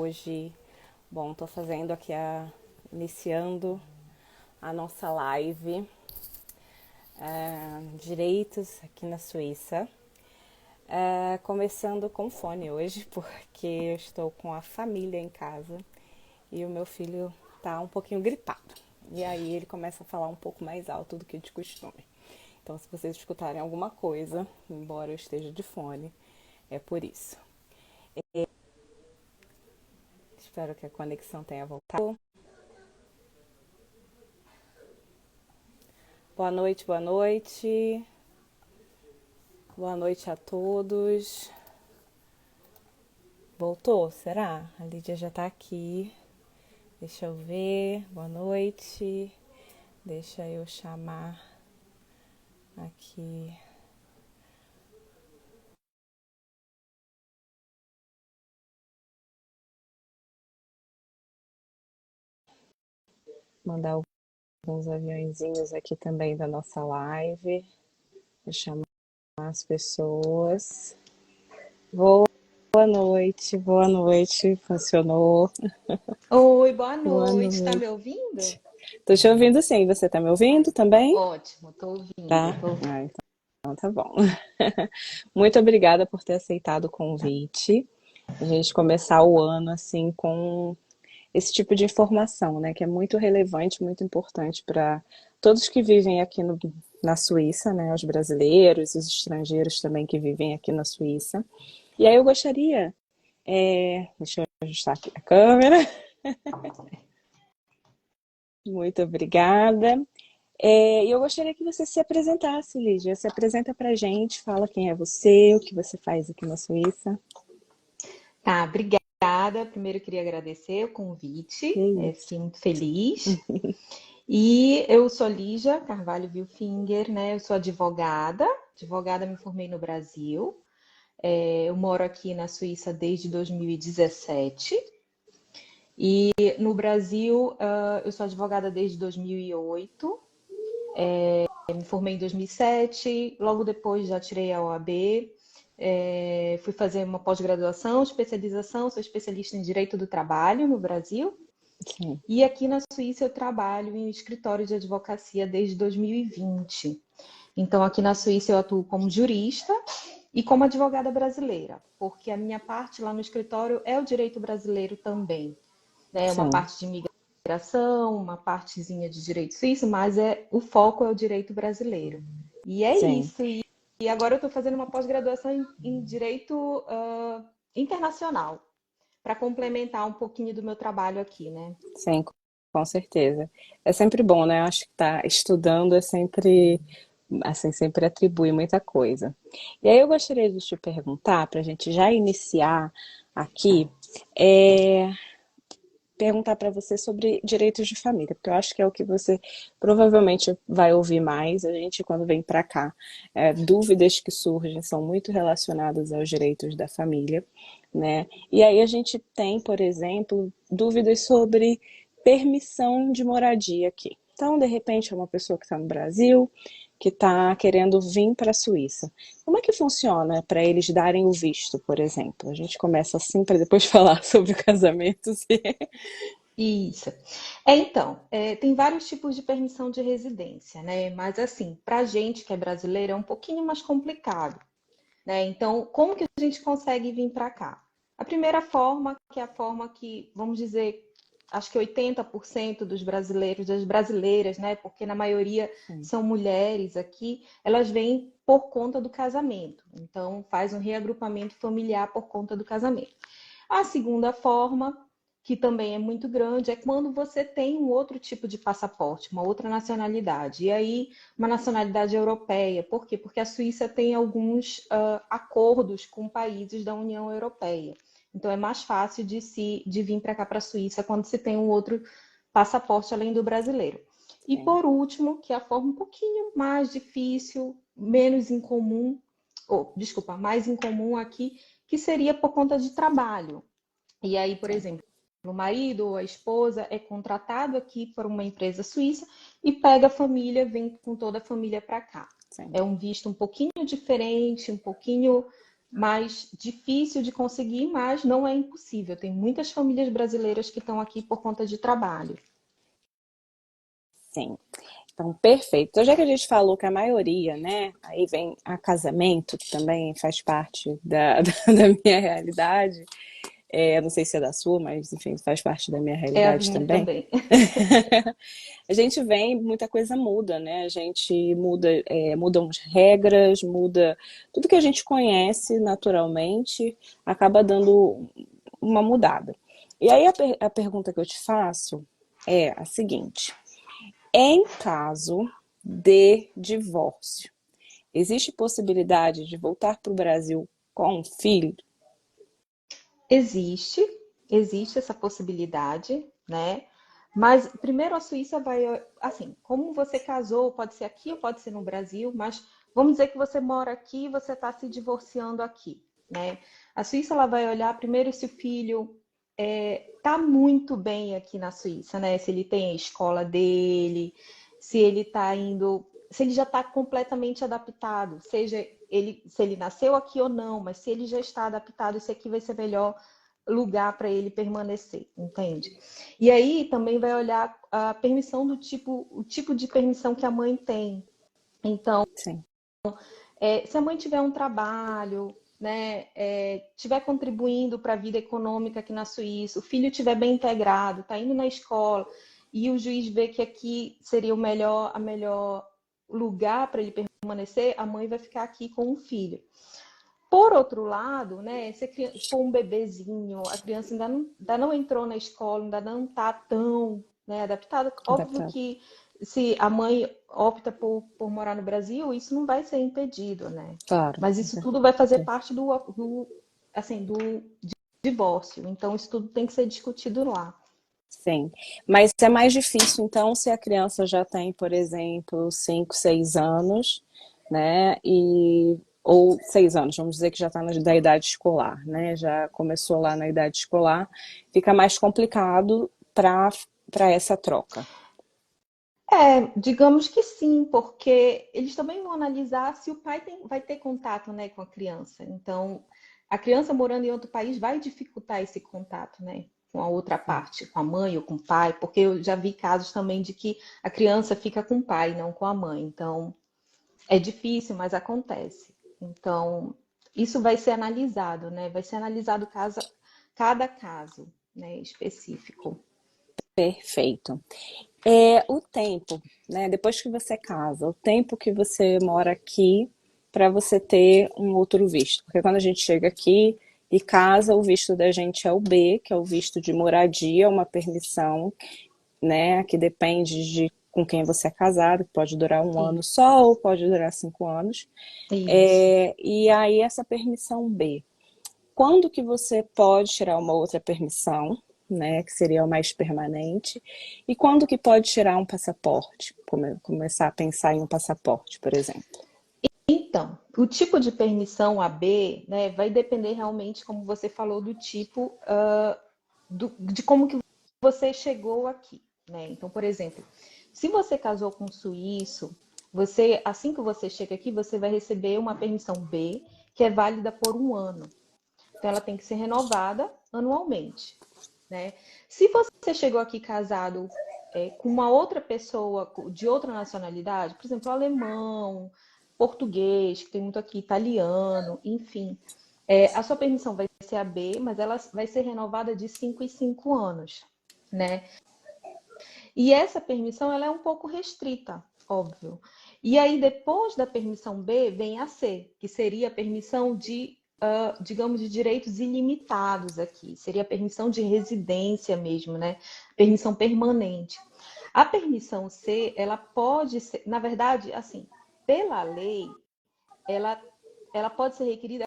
Hoje, bom, tô fazendo aqui iniciando a nossa live Direitos aqui na Suíça. Começando com fone hoje, porque eu estou com a família em casa e o meu filho tá um pouquinho gripado. E aí ele começa a falar um pouco mais alto do que de costume. Então, se vocês escutarem alguma coisa, embora eu esteja de fone, é por isso. Espero que a conexão tenha voltado. Boa noite, boa noite. Boa noite a todos. Voltou? Será? A Lídia já tá aqui. Deixa eu ver. Boa noite. Deixa eu chamar aqui. Mandar alguns aviãozinhos aqui também da nossa live. Vou chamar as pessoas. Boa noite, boa noite. Funcionou. Oi, boa Boa noite. Tá noite. me ouvindo? Tô te ouvindo sim. Você tá me ouvindo também? Ótimo, tô ouvindo. Tá? Então tá bom. Muito obrigada por ter aceitado o convite. A gente começar o ano assim com esse tipo de informação, né, que é muito relevante, muito importante para todos que vivem aqui na Suíça, né, os brasileiros, os estrangeiros também que vivem aqui na Suíça. E aí eu gostaria, deixa eu ajustar aqui a câmera. Muito obrigada. E eu gostaria que você se apresentasse, Lígia. Se apresenta pra gente, fala quem é você, o que você faz aqui na Suíça. Tá, obrigada. Primeiro eu queria agradecer o Que convite. isso. Fiquei muito feliz. E eu sou Lígia Carvalho Vilfinger, né? Eu sou advogada. Advogada, me formei no Brasil. Eu moro aqui na Suíça desde 2017. E no Brasil, eu sou advogada desde 2008. Me formei em 2007, logo depois já tirei a OAB, fui fazer uma pós-graduação, especialização, sou especialista em Direito do Trabalho no Brasil. Sim, E aqui na Suíça eu trabalho em escritório de advocacia desde 2020. Então, aqui na Suíça eu atuo como jurista e como advogada brasileira, porque a minha parte lá no escritório é o direito brasileiro também, né? Uma sim, parte de imigração, uma partezinha de direito suíço, mas o foco é o direito brasileiro. E é sim. isso. E agora eu estou fazendo uma pós-graduação em direito internacional, para complementar um pouquinho do meu trabalho aqui, né? Sim, com certeza. É sempre bom, né? Eu acho que tá estudando é sempre, assim, sempre atribui muita coisa. E aí eu gostaria de te perguntar, para a gente já iniciar aqui, é, perguntar para você sobre direitos de família, porque eu acho que é o que você provavelmente vai ouvir mais a gente quando vem para cá. Dúvidas que surgem são muito relacionadas aos direitos da família, né? E aí a gente tem, por exemplo, dúvidas sobre permissão de moradia aqui. Então, de repente, é uma pessoa que está no Brasil, que está querendo vir para a Suíça. Como é que funciona para eles darem o visto, por exemplo? A gente começa assim para depois falar sobre o casamento. Isso. Então, tem vários tipos de permissão de residência, né? Mas assim, para a gente que é brasileiro é um pouquinho mais complicado, né? Então, como que a gente consegue vir para cá? A primeira forma, que é a forma que, vamos dizer, acho que 80% dos brasileiros, das brasileiras, né? Porque na maioria Sim, são mulheres aqui, elas vêm por conta do casamento. Então, faz um reagrupamento familiar por conta do casamento. A segunda forma, que também é muito grande, é quando você tem um outro tipo de passaporte, uma outra nacionalidade. E aí, uma nacionalidade europeia. Por quê? Porque a Suíça tem alguns acordos com países da União Europeia. Então, é mais fácil de vir para cá, para a Suíça, quando se tem um outro passaporte além do brasileiro. E sim, por último, que é a forma um pouquinho mais difícil, menos incomum, ou, desculpa, mais incomum aqui, que seria por conta de trabalho. E aí, por sim, exemplo, o marido ou a esposa é contratado aqui por uma empresa suíça e pega a família, vem com toda a família para cá. sim, É um visto um pouquinho diferente, um pouquinho. mais difícil de conseguir, mas não é impossível. Tem muitas famílias brasileiras que estão aqui por conta de trabalho. Sim. Então, perfeito. Então, já que a gente falou que a maioria, né, aí vem a casamento, que também faz parte da minha realidade. Não sei se é da sua, mas enfim, faz parte da minha É a realidade minha também. também. A gente vem, muita coisa muda, né? A gente muda, mudam as regras, muda tudo que a gente conhece naturalmente, acaba dando uma mudada. E aí a pergunta que eu te faço é a seguinte: em caso de divórcio, existe possibilidade de voltar para o Brasil com um filho? Existe, existe essa possibilidade, né? Mas primeiro a Suíça vai, assim, como você casou, pode ser aqui ou pode ser no Brasil, mas vamos dizer que você mora aqui e você está se divorciando aqui, né? A Suíça ela vai olhar primeiro se o filho tá muito bem aqui na Suíça, né? Se ele tem a escola dele, se ele está indo, se ele já está completamente adaptado, seja ele, se ele nasceu aqui ou não, mas se ele já está adaptado, esse aqui vai ser melhor lugar para ele permanecer, entende? E aí também vai olhar a permissão do tipo, o tipo de permissão que a mãe tem. Então, Sim, se a mãe tiver um trabalho, né, tiver contribuindo para a vida econômica aqui na Suíça, o filho tiver bem integrado, está indo na escola e o juiz vê que aqui seria a melhor lugar para ele permanecer, a mãe vai ficar aqui com o filho. Por outro lado, né, se for um bebezinho, a criança ainda não entrou na escola, ainda não está tão, né, adaptada, óbvio adaptado. que se a mãe opta por morar no Brasil, isso não vai ser impedido, né? Claro, Mas com isso tudo vai fazer certeza. parte do divórcio. Então, isso tudo tem que ser discutido lá. Sim. Mas é mais difícil, então, se a criança já tem, por exemplo, 5, 6 anos, né? Ou 6 anos, vamos dizer que já está da idade escolar, né? Já começou lá na idade escolar, fica mais complicado para essa troca. Digamos que sim, porque eles também vão analisar se o pai vai ter contato, né, com a criança. Então, a criança morando em outro país vai dificultar esse contato, né, com a outra Sim. parte, com a mãe ou com o pai, porque eu já vi casos também de que a criança fica com o pai, não com a mãe. Então, é difícil, mas acontece. Então, isso vai ser analisado, né? Vai ser analisado cada caso, né, específico. Perfeito. O tempo, né? Depois que você casa, o tempo que você mora aqui para você ter um outro visto. Porque quando a gente chega aqui e casa, o visto da gente é o B, que é o visto de moradia, uma permissão, né? Que depende de com quem você é casado, que pode durar um ano só ou pode durar 5 anos. Isso. E aí essa permissão B, quando que você pode tirar uma outra permissão, né, que seria o mais permanente, e quando que pode tirar um passaporte, começar a pensar em um passaporte, por exemplo. Então, o tipo de permissão AB, né, vai depender realmente, como você falou, do tipo, de como que você chegou aqui, né? Então, por exemplo, se você casou com um suíço, assim que você chega aqui, você vai receber uma permissão B, que é válida por um ano. Então, ela tem que ser renovada anualmente, né? Se você chegou aqui casado com uma outra pessoa de outra nacionalidade, por exemplo, alemão, português, que tem muito aqui, italiano, enfim, a sua permissão vai ser a B, mas ela vai ser renovada de 5 em 5 anos, né? E essa permissão ela é um pouco restrita, óbvio. E aí, depois da permissão B, vem a C, que seria a permissão de, digamos, de direitos ilimitados aqui. Seria a permissão de residência mesmo, né? Permissão permanente. A permissão C, ela pode ser, na verdade, assim, pela lei, ela, ela pode ser requerida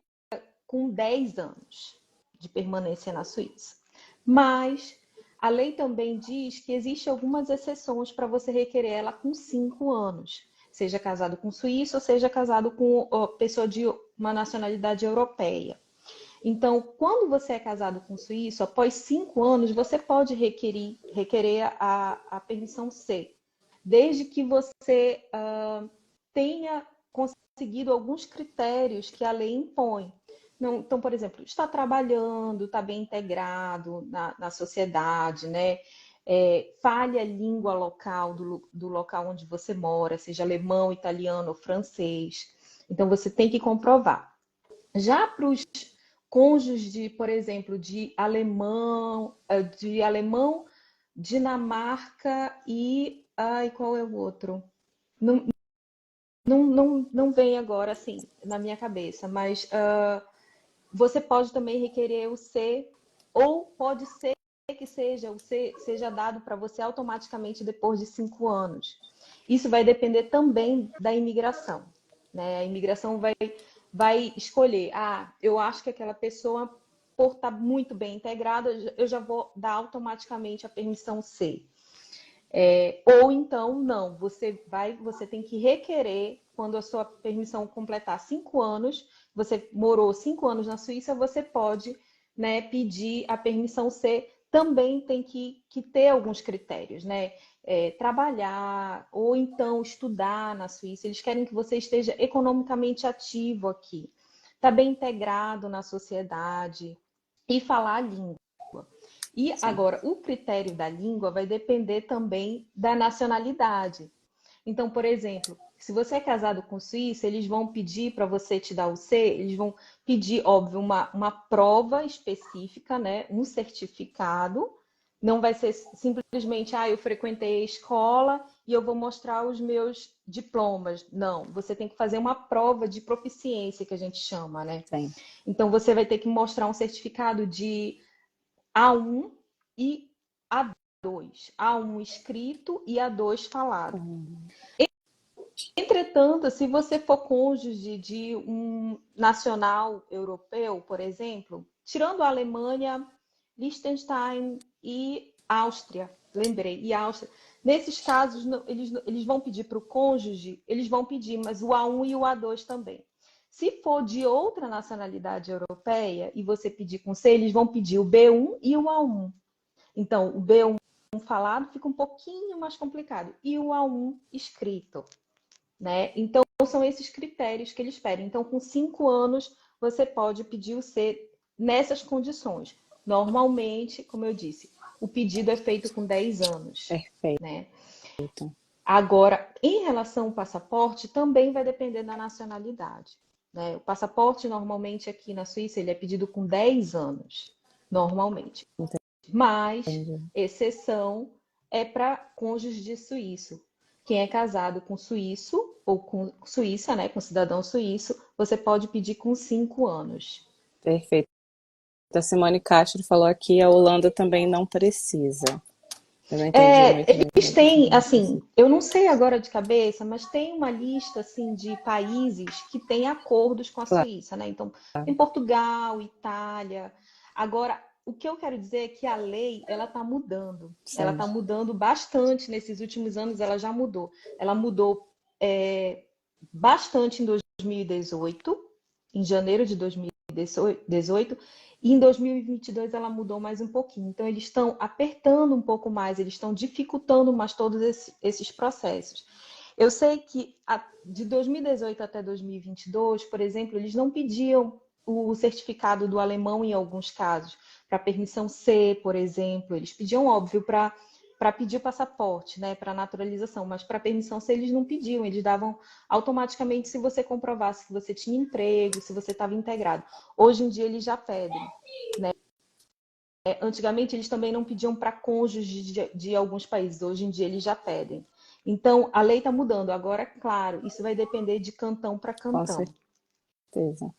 com 10 anos de permanência na Suíça. Mas a lei também diz que existem algumas exceções para você requerer ela com 5 anos. Seja casado com suíço ou seja casado com pessoa de uma nacionalidade europeia. Então, quando você é casado com suíço, após 5 anos, você pode requerer a permissão C, desde que você tenha conseguido alguns critérios que a lei impõe. não, então, por exemplo, está trabalhando, está bem integrado na sociedade, né? Fale a língua local do local onde você mora, seja alemão, italiano ou francês. Então, você tem que comprovar. Já para os cônjuges de, por exemplo, de alemão, Dinamarca e, ai, qual é o outro? Não, não vem agora assim na minha cabeça, mas você pode também requerer o C, ou pode ser que o C seja dado para você automaticamente depois de 5 anos. Isso vai depender também da imigração, né? A imigração vai escolher, eu acho que aquela pessoa, por estar muito bem integrada, eu já vou dar automaticamente a permissão C. Ou então, não, você tem que requerer, quando a sua permissão completar 5 anos, você morou 5 anos na Suíça, você pode, né, pedir a permissão C. Também tem que ter alguns critérios, né? Trabalhar ou então estudar na Suíça. Eles querem que você esteja economicamente ativo aqui, está bem integrado na sociedade e falar a língua. E Sim. agora, o critério da língua vai depender também da nacionalidade. Então, por exemplo, se você é casado com suíço, eles vão pedir para você te dar o C, eles vão pedir, óbvio, uma prova específica, né? Um certificado. Não vai ser simplesmente, eu frequentei a escola e eu vou mostrar os meus diplomas. Não, você tem que fazer uma prova de proficiência, que a gente chama, né? Sim. Então, você vai ter que mostrar um certificado de A1 e A2. A1 escrito e A2 falado. Hum. Entretanto, se você for cônjuge de um nacional europeu, por exemplo, tirando a Alemanha, Liechtenstein e Áustria, lembrei, e Áustria, nesses casos, eles vão pedir para o cônjuge, eles vão pedir, mas o A1 e o A2 também. Se for de outra nacionalidade europeia e você pedir com C, eles vão pedir o B1 e o A1. Então, o B1 falado fica um pouquinho mais complicado. E o A1 escrito, né? Então, são esses critérios que eles pedem. Então, com 5 anos, você pode pedir o C nessas condições. Normalmente, como eu disse, o pedido é feito com 10 anos, Perfeito. né? Agora, em relação ao passaporte, também vai depender da nacionalidade, né? O passaporte, normalmente, aqui na Suíça, ele é pedido com 10 anos, normalmente. Mas, Entendi. exceção é para cônjuge de suíço. Quem é casado com suíço ou com suíça, né, com cidadão suíço, você pode pedir com 5 anos. Perfeito. A Simone Castro falou aqui, a Holanda também não precisa. Eu não entendi muito bem, Eles mas têm, não assim, precisa. eu não sei agora de cabeça, mas tem uma lista assim de países que têm acordos com a Claro, Suíça, né? Então, tem Portugal, Itália. Agora, o que eu quero dizer é que a lei, ela está mudando. Ela sim. está mudando bastante nesses últimos anos, ela já mudou. Ela mudou bastante em 2018, em janeiro de 2018, e em 2022 ela mudou mais um pouquinho. Então, eles estão apertando um pouco mais, eles estão dificultando mais todos esses processos. Eu sei que de 2018 até 2022, por exemplo, eles não pediam o certificado do alemão em alguns casos, para permissão C, por exemplo. Eles pediam, óbvio, para pedir o passaporte, né, para naturalização, mas para permissão C eles não pediam, eles davam automaticamente se você comprovasse que você tinha emprego, se você estava integrado. Hoje em dia eles já pedem, né? Antigamente eles também não pediam para cônjuges de alguns países, hoje em dia eles já pedem. Então a lei está mudando. Agora, claro, isso vai depender de cantão para Com cantão. certeza.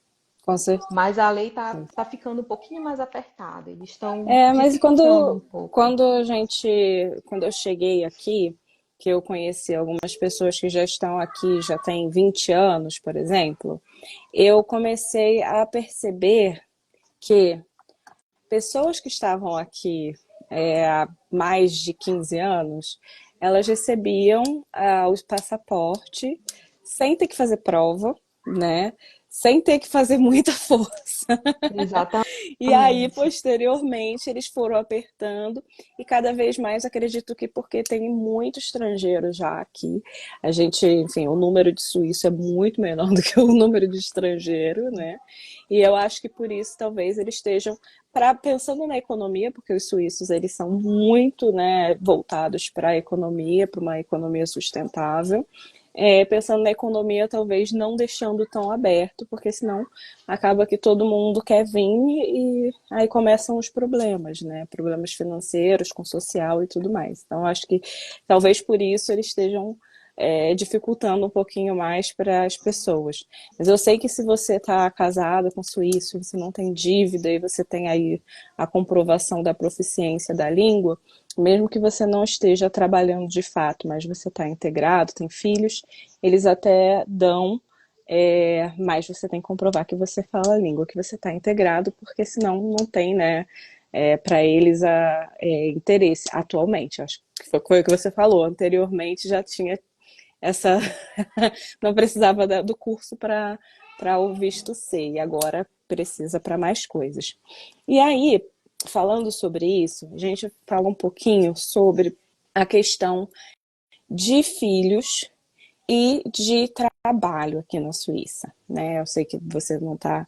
Com certeza. Mas a lei tá ficando um pouquinho mais apertada. Eles estão Mas dificultando um pouco. quando eu cheguei aqui, que eu conheci algumas pessoas que já estão aqui, já têm 20 anos, por exemplo, eu comecei a perceber que pessoas que estavam aqui há mais de 15 anos, elas recebiam o passaporte sem ter que fazer prova, né? sem ter que fazer muita força. E aí, Exatamente. posteriormente, eles foram apertando e cada vez mais acredito que porque tem muito estrangeiro já aqui. A gente, enfim, o número de suíço é muito menor do que o número de estrangeiro, né? E eu acho que por isso talvez eles estejam pensando na economia, porque os suíços eles são muito, né, voltados para a economia, para uma economia sustentável. Pensando na economia, talvez não deixando tão aberto, porque senão acaba que todo mundo quer vir e aí começam os problemas, né? Problemas financeiros, com social e tudo mais. Então, acho que talvez por isso eles estejam dificultando um pouquinho mais para as pessoas. Mas eu sei que se você está casado com suíço, você não tem dívida e você tem aí a comprovação da proficiência da língua, mesmo que você não esteja trabalhando de fato, mas você está integrado, tem filhos, eles até dão, mas você tem que comprovar que você fala a língua, que você está integrado, porque senão não tem, né, para eles interesse atualmente. Acho que foi o que você falou. Anteriormente já tinha essa. Não precisava do curso para o visto C, e agora precisa para mais coisas. E aí, falando sobre isso, a gente fala um pouquinho sobre a questão de filhos e de trabalho aqui na Suíça, né? Eu sei que você não tá,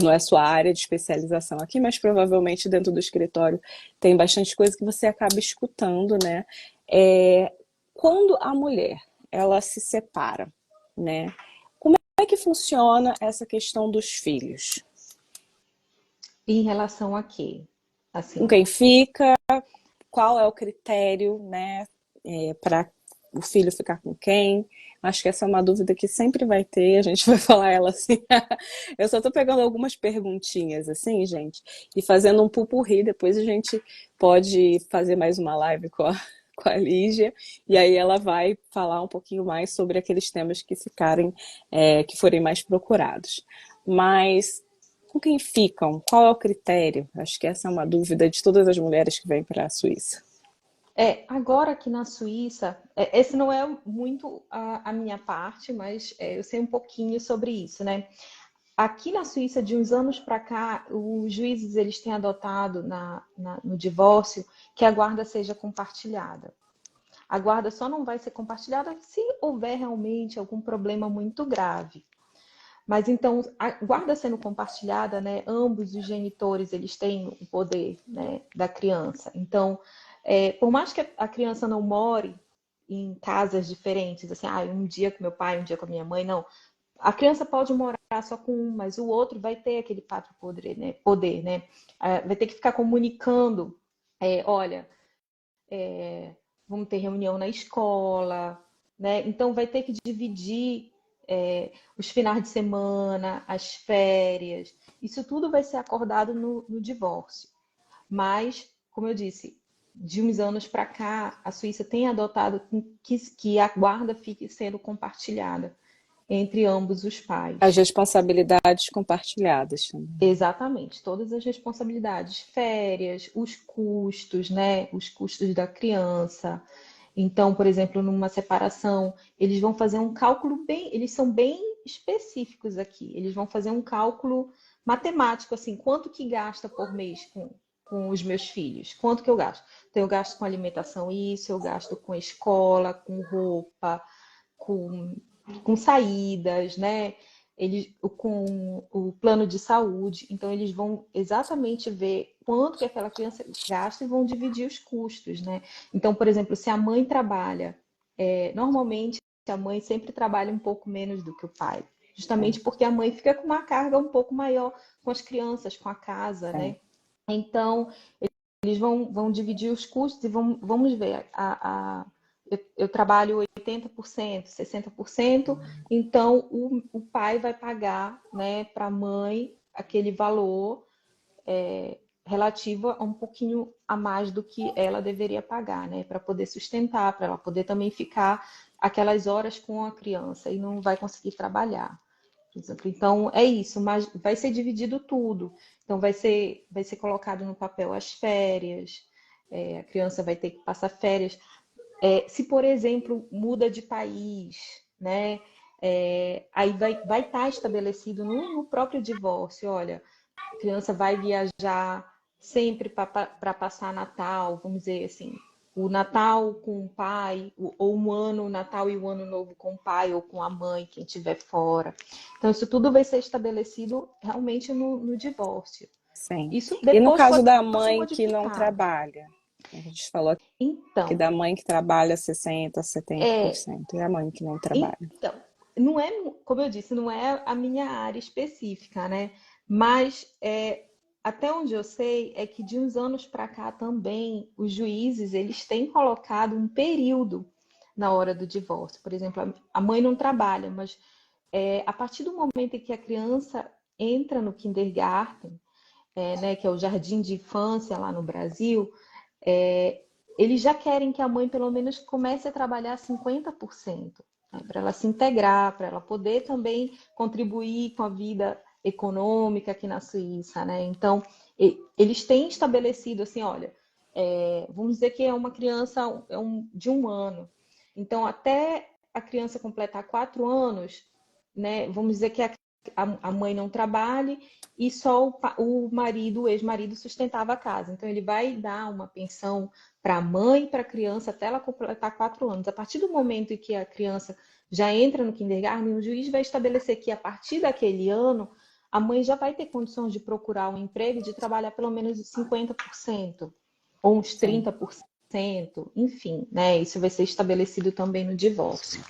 não é a sua área de especialização aqui, mas provavelmente dentro do escritório tem bastante coisa que você acaba escutando, né? É, quando a mulher ela se separa, né? Como é que funciona essa questão dos filhos? Em relação a quê? Com Assim, quem fica? Qual é o critério, né, para o filho ficar com quem? Acho que essa é uma dúvida que sempre vai ter, a gente vai falar ela assim. Eu só tô pegando algumas perguntinhas assim, gente, e fazendo um pupurri, depois a gente pode fazer mais uma live com a Lígia, e aí ela vai falar um pouquinho mais sobre aqueles temas que ficarem, que forem mais procurados. Mas com quem ficam? Qual é o critério? Acho que essa é uma dúvida de todas as mulheres que vêm para a Suíça. agora aqui na Suíça, esse não é muito a minha parte, mas eu sei um pouquinho sobre isso, né? Aqui na Suíça, de uns anos para cá, os juízes eles têm adotado no divórcio que a guarda seja compartilhada. A guarda só não vai ser compartilhada se houver realmente algum problema muito grave. Mas então, a guarda sendo compartilhada, né, ambos os genitores eles têm o poder, né, da criança. Então, por mais que a criança não more em casas diferentes, assim, um dia com meu pai, um dia com a minha mãe, não. A criança pode morar só com um, mas o outro vai ter aquele pátrio poder, né? Vai ter que ficar comunicando, olha, vamos ter reunião na escola, né? Então vai ter que dividir os finais de semana, as férias. Isso tudo vai ser acordado no divórcio. Mas, como eu disse, de uns anos para cá, a Suíça tem adotado que a guarda fique sendo compartilhada entre ambos os As pais. responsabilidades compartilhadas também. Exatamente, todas as responsabilidades, férias, os custos, né? Os custos da criança. Então, por exemplo, numa separação, eles vão fazer um cálculo eles são bem específicos aqui. Eles vão fazer um cálculo matemático, assim, quanto que gasta por mês com os meus filhos? Quanto que eu gasto? Então, eu gasto com alimentação isso, eu gasto com escola, com roupa, com, com saídas, né? Eles, com o plano de saúde, então eles vão exatamente ver quanto que aquela criança gasta e vão dividir os custos, né? Então, por exemplo, se a mãe trabalha, normalmente a mãe sempre trabalha um pouco menos do que o pai, É, justamente porque a mãe fica com uma carga um pouco maior com as crianças, com a casa, é. né? Então, eles vão dividir os custos e vamos ver. Eu trabalho 80%, 60%, então o pai vai pagar, né, para a mãe aquele valor relativo a um pouquinho a mais do que ela deveria pagar, né, para poder sustentar, para ela poder também ficar aquelas horas com a criança e não vai conseguir trabalhar. Por exemplo. Então, é isso, mas vai ser dividido tudo. Então, vai ser colocado no papel as férias, a criança vai ter que passar férias. Se, por exemplo, muda de país, né? aí vai estar estabelecido no próprio divórcio, olha, a criança vai viajar sempre para passar Natal, vamos dizer assim, o Natal com o pai, ou um ano, o Natal e o Ano Novo com o pai ou com a mãe, quem estiver fora. Então, isso tudo vai ser estabelecido realmente no divórcio. Sim. Isso E no depois caso pode da ser mãe que não modificado. trabalha? A gente falou que Então, da mãe que trabalha 60, setenta por é, cento e a mãe que não trabalha. então, não é, como eu disse, não é a minha área específica, né? Mas até onde eu sei é que de uns anos para cá também os juízes eles têm colocado um período na hora do divórcio. Por exemplo, a mãe não trabalha, mas a partir do momento em que a criança entra no kindergarten, né, que é o jardim de infância lá no Brasil, é, eles já querem que a mãe pelo menos comece a trabalhar 50%, né, para ela se integrar, para ela poder também contribuir com a vida econômica aqui na Suíça, né? Então, eles têm estabelecido assim, olha, vamos dizer que é uma criança de 1 ano. Então, até a criança completar 4 anos, né? Vamos dizer que a mãe não trabalhe e só o marido, o ex-marido, sustentava a casa. Então, ele vai dar uma pensão para a mãe e para a criança até ela completar 4 anos. A partir do momento em que a criança já entra no kindergarten, o juiz vai estabelecer que a partir daquele ano, a mãe já vai ter condições de procurar um emprego e de trabalhar pelo menos 50% ou uns Sim. 30%, enfim, né? Isso vai ser estabelecido também no divórcio.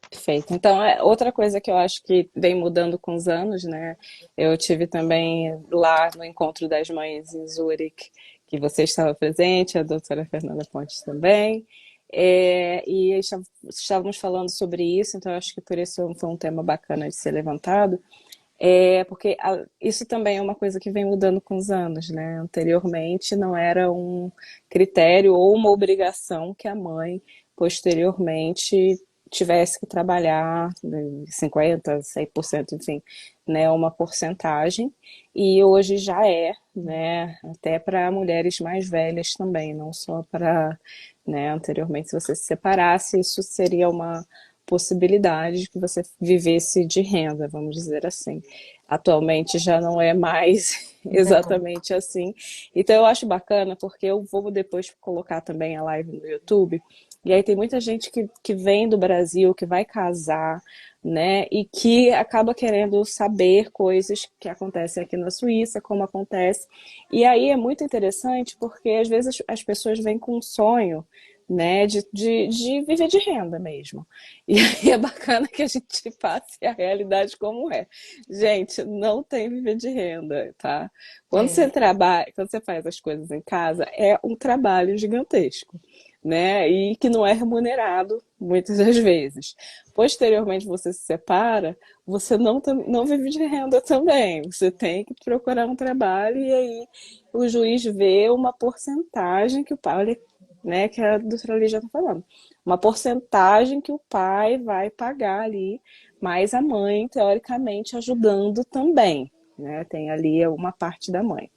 Perfeito. Então, outra coisa que eu acho que vem mudando com os anos, né? Eu tive também lá no Encontro das Mães em Zurique, que você estava presente, a doutora Fernanda Pontes também, e estávamos falando sobre isso, então eu acho que por isso foi um tema bacana de ser levantado, porque isso também é uma coisa que vem mudando com os anos, né? Anteriormente não era um critério ou uma obrigação que a mãe posteriormente tivesse que trabalhar 50, 100%, enfim, né, uma porcentagem, e hoje já é, né, até para mulheres mais velhas também, não só para, né, anteriormente se você se separasse, isso seria uma possibilidade de que você vivesse de renda, vamos dizer assim. Atualmente já não é mais Não. exatamente assim. Então eu acho bacana porque eu vou depois colocar também a live no YouTube. E aí tem muita gente que vem do Brasil, que vai casar, né? E que acaba querendo saber coisas que acontecem aqui na Suíça, como acontece. E aí é muito interessante porque às vezes as pessoas vêm com um sonho, né, de viver de renda mesmo. E aí é bacana que a gente passe a realidade como é. Gente, não tem viver de renda, tá? Quando você É, trabalha, quando você faz as coisas em casa, é um trabalho gigantesco, né? E que não é remunerado muitas das vezes. Posteriormente, você se separa, você não vive de renda também. Você tem que procurar um trabalho e aí o juiz vê uma porcentagem que o pai, olha, né, que a doutora Lígia está falando, uma porcentagem que o pai vai pagar ali, mas a mãe, teoricamente, ajudando também. Né? Tem ali uma parte da mãe.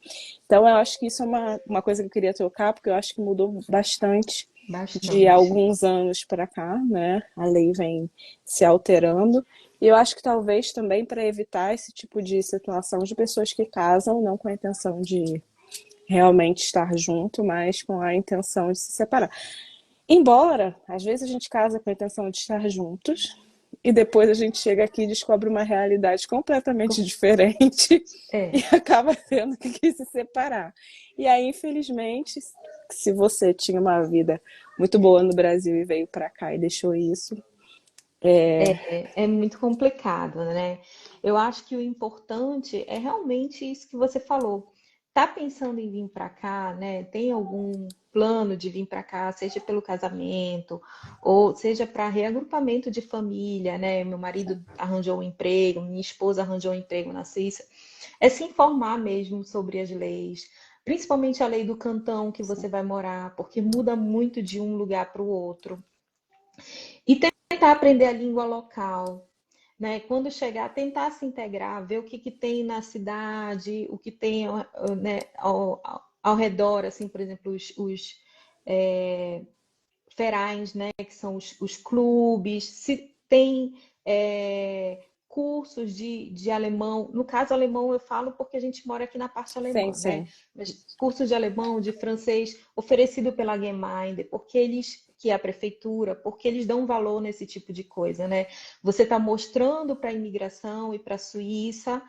Então, eu acho que isso é uma coisa que eu queria tocar, porque eu acho que mudou bastante de bastante. alguns anos para cá, né? A lei vem se alterando. E eu acho que talvez também para evitar esse tipo de situação de pessoas que casam não com a intenção de realmente estar junto, mas com a intenção de se separar. Embora, às vezes a gente casa com a intenção de estar juntos e depois a gente chega aqui e descobre uma realidade completamente diferente e É, acaba tendo que se separar. E aí, infelizmente, se você tinha uma vida muito boa no Brasil e veio para cá e deixou isso, é muito complicado, né? Eu acho que o importante é realmente isso que você falou. Tá pensando em vir para cá, né? Tem algum plano de vir para cá, seja pelo casamento, ou seja para reagrupamento de família, né? Meu marido arranjou um emprego, minha esposa arranjou um emprego na Suíça. É se informar mesmo sobre as leis, principalmente a lei do cantão que você vai morar, porque muda muito de um lugar para o outro. E tentar aprender a língua local, né? Quando chegar, tentar se integrar, ver o que tem na cidade, o que tem, né, ao redor, assim, por exemplo, os vereins, né, que são os clubes, se tem cursos de alemão. No caso, alemão eu falo porque a gente mora aqui na parte Sim, alemã, né? sim. Mas cursos de alemão, de francês, oferecido pela Gemeinde, porque eles, que é a prefeitura, porque eles dão valor nesse tipo de coisa, né? Você está mostrando para a imigração e para a Suíça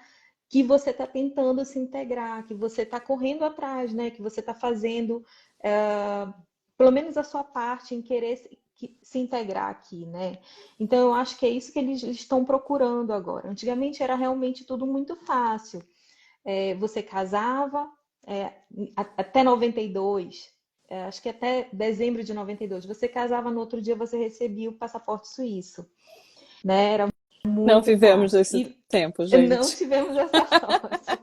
que você está tentando se integrar, que você está correndo atrás, né? Que você está fazendo, pelo menos a sua parte em querer se integrar aqui, né? Então eu acho que é isso que eles estão procurando agora. Antigamente era realmente tudo muito fácil. Você casava até 92, acho que até dezembro de 92, você casava no outro dia você recebia o passaporte suíço, né? Era Não muito vivemos fácil. esse E tempo, não gente. tivemos essa sorte.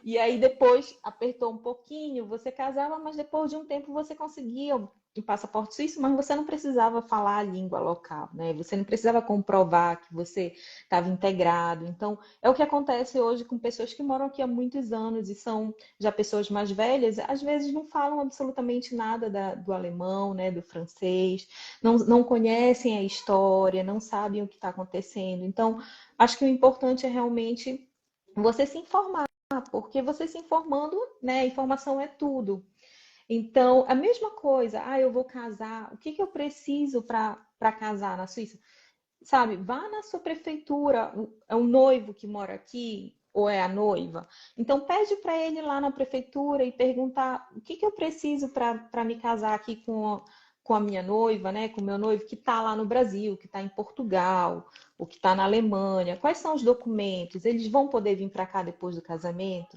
E aí depois apertou um pouquinho, você casava, mas depois de um tempo você conseguia o passaporte suíço, mas você não precisava falar a língua local, né? Você não precisava comprovar que você estava integrado. Então, é o que acontece hoje com pessoas que moram aqui há muitos anos e são já pessoas mais velhas, às vezes não falam absolutamente nada do alemão, né, do francês, não conhecem a história, não sabem o que está acontecendo. Então, acho que o importante é realmente você se informar, porque você se informando, né? Informação é tudo. Então, a mesma coisa, eu vou casar, o que que eu preciso para casar na Suíça? Sabe, vá na sua prefeitura, é o noivo que mora aqui ou é a noiva. Então, pede para ele lá na prefeitura e perguntar o que que eu preciso para me casar aqui com a minha noiva, né? Com o meu noivo que está lá no Brasil, que está em Portugal, ou que está na Alemanha. Quais são os documentos? Eles vão poder vir para cá depois do casamento?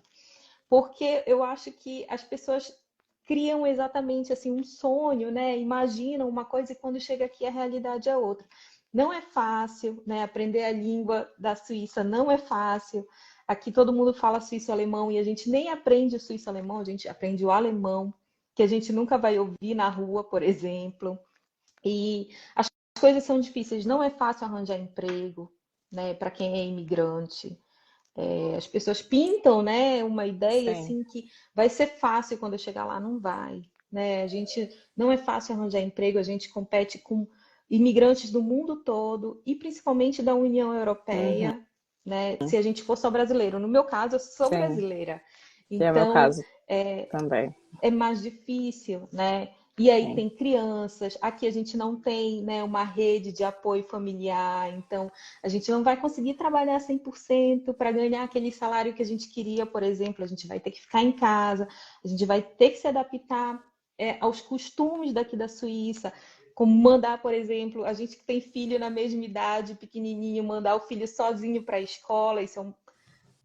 Porque eu acho que as pessoas criam exatamente assim um sonho, né? Imaginam uma coisa e quando chega aqui a realidade é outra. Não é fácil, né? Aprender a língua da Suíça não é fácil. Aqui todo mundo fala suíço-alemão e a gente nem aprende o suíço-alemão, a gente aprende o alemão, que a gente nunca vai ouvir na rua, por exemplo. E as coisas são difíceis, não é fácil arranjar emprego, né, para quem é imigrante. As pessoas pintam, né, uma ideia Sim. assim que vai ser fácil quando eu chegar lá, não vai, né? A gente não é fácil arranjar emprego, a gente compete com imigrantes do mundo todo e principalmente da União Uhum. Europeia, né? Se a gente for só brasileiro, no meu caso, eu sou Sim. brasileira, E é o meu então caso também. é mais difícil, né? E aí Sim. tem crianças, aqui a gente não tem, né, uma rede de apoio familiar, então a gente não vai conseguir trabalhar 100% para ganhar aquele salário que a gente queria, por exemplo, a gente vai ter que ficar em casa, a gente vai ter que se adaptar aos costumes daqui da Suíça, como mandar, por exemplo, a gente que tem filho na mesma idade, pequenininho, mandar o filho sozinho para a escola, isso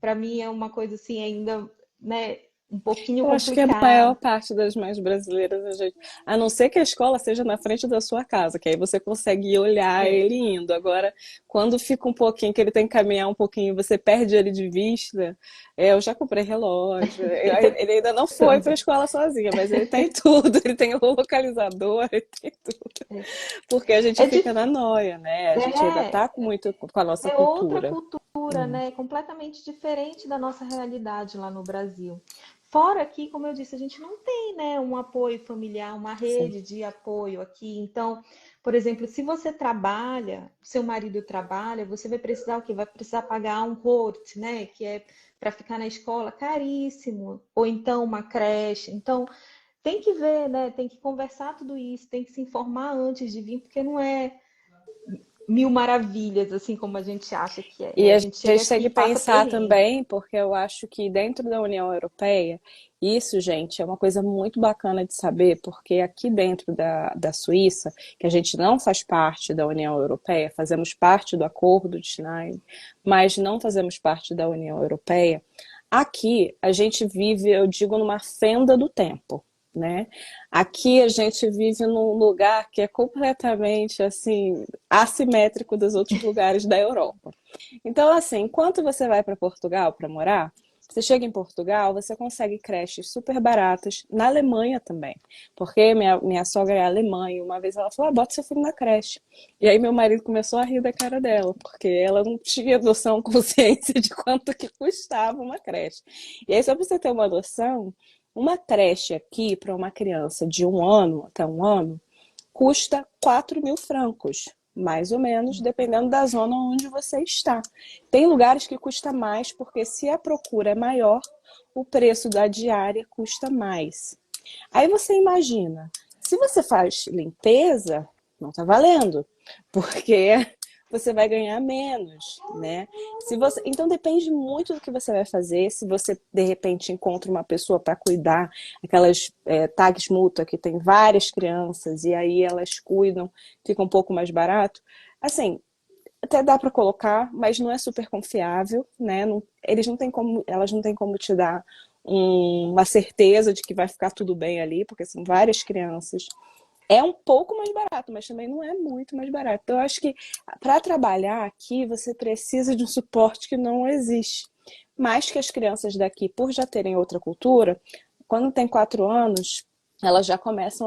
para mim é uma coisa assim ainda, né, um pouquinho Eu acho que a maior complicado. parte das mães brasileiras, a não ser que a escola seja na frente da sua casa, que aí você consegue olhar É, ele indo. Agora, quando fica um pouquinho, que ele tem que caminhar um pouquinho, você perde ele de vista. Eu já comprei relógio. Ele ainda não foi para a também. escola sozinha, mas ele tem tudo. Ele tem o localizador, ele tem tudo. Porque a gente É, fica dif- na noia, né? A gente ainda é, tá com muito com a nossa é outra cultura. cultura, né? Completamente diferente da nossa realidade lá no Brasil. Fora que, como eu disse, a gente não tem, né, um apoio familiar, uma Sim. rede de apoio aqui. Então, por exemplo, se você trabalha, seu marido trabalha, você vai precisar o quê? Vai precisar pagar um Hort, né? Que é para ficar na escola, caríssimo. Ou então uma creche. Então, tem que ver, né? Tem que conversar tudo isso, tem que se informar antes de vir, porque não é mil maravilhas, assim como a gente acha que é, E né? A a gente chega gente tem aqui e que passa pensar perrengue. também, porque eu acho que dentro da União Europeia, isso, gente, é uma coisa muito bacana de saber, porque aqui dentro da Suíça, que a gente não faz parte da União Europeia, fazemos parte do Acordo de Schengen, mas não fazemos parte da União Europeia, aqui a gente vive, eu digo, numa fenda do tempo. Né? Aqui a gente vive num lugar que é completamente assim assimétrico dos outros lugares da Europa. Então, assim, enquanto você vai para Portugal para morar, você chega em Portugal, você consegue creches super baratas, na Alemanha também. Porque minha sogra é alemã e uma vez ela falou: bota seu filho na creche. E aí meu marido começou a rir da cara dela, porque ela não tinha noção, consciência de quanto que custava uma creche. E aí, só para você ter uma noção, uma creche aqui para uma criança de 1 ano até 1 ano custa 4.000 francos. mais ou menos, dependendo da zona onde você está. Tem lugares que custa mais, porque se a procura é maior, o preço da diária custa mais. Aí você imagina, se você faz limpeza, não está valendo, porque você vai ganhar menos, né? Se você, então depende muito do que você vai fazer. Se você de repente encontra uma pessoa para cuidar, aquelas tags mútua que tem várias crianças e aí elas cuidam, fica um pouco mais barato. Assim, até dá para colocar, mas não é super confiável, né? Não, eles não têm como, elas não têm como te dar uma certeza de que vai ficar tudo bem ali, porque são várias crianças. É um pouco mais barato, mas também não é muito mais barato. Então, eu acho que para trabalhar aqui, você precisa de um suporte que não existe. Mais que as crianças daqui, por já terem outra cultura, quando tem 4 anos, elas já começam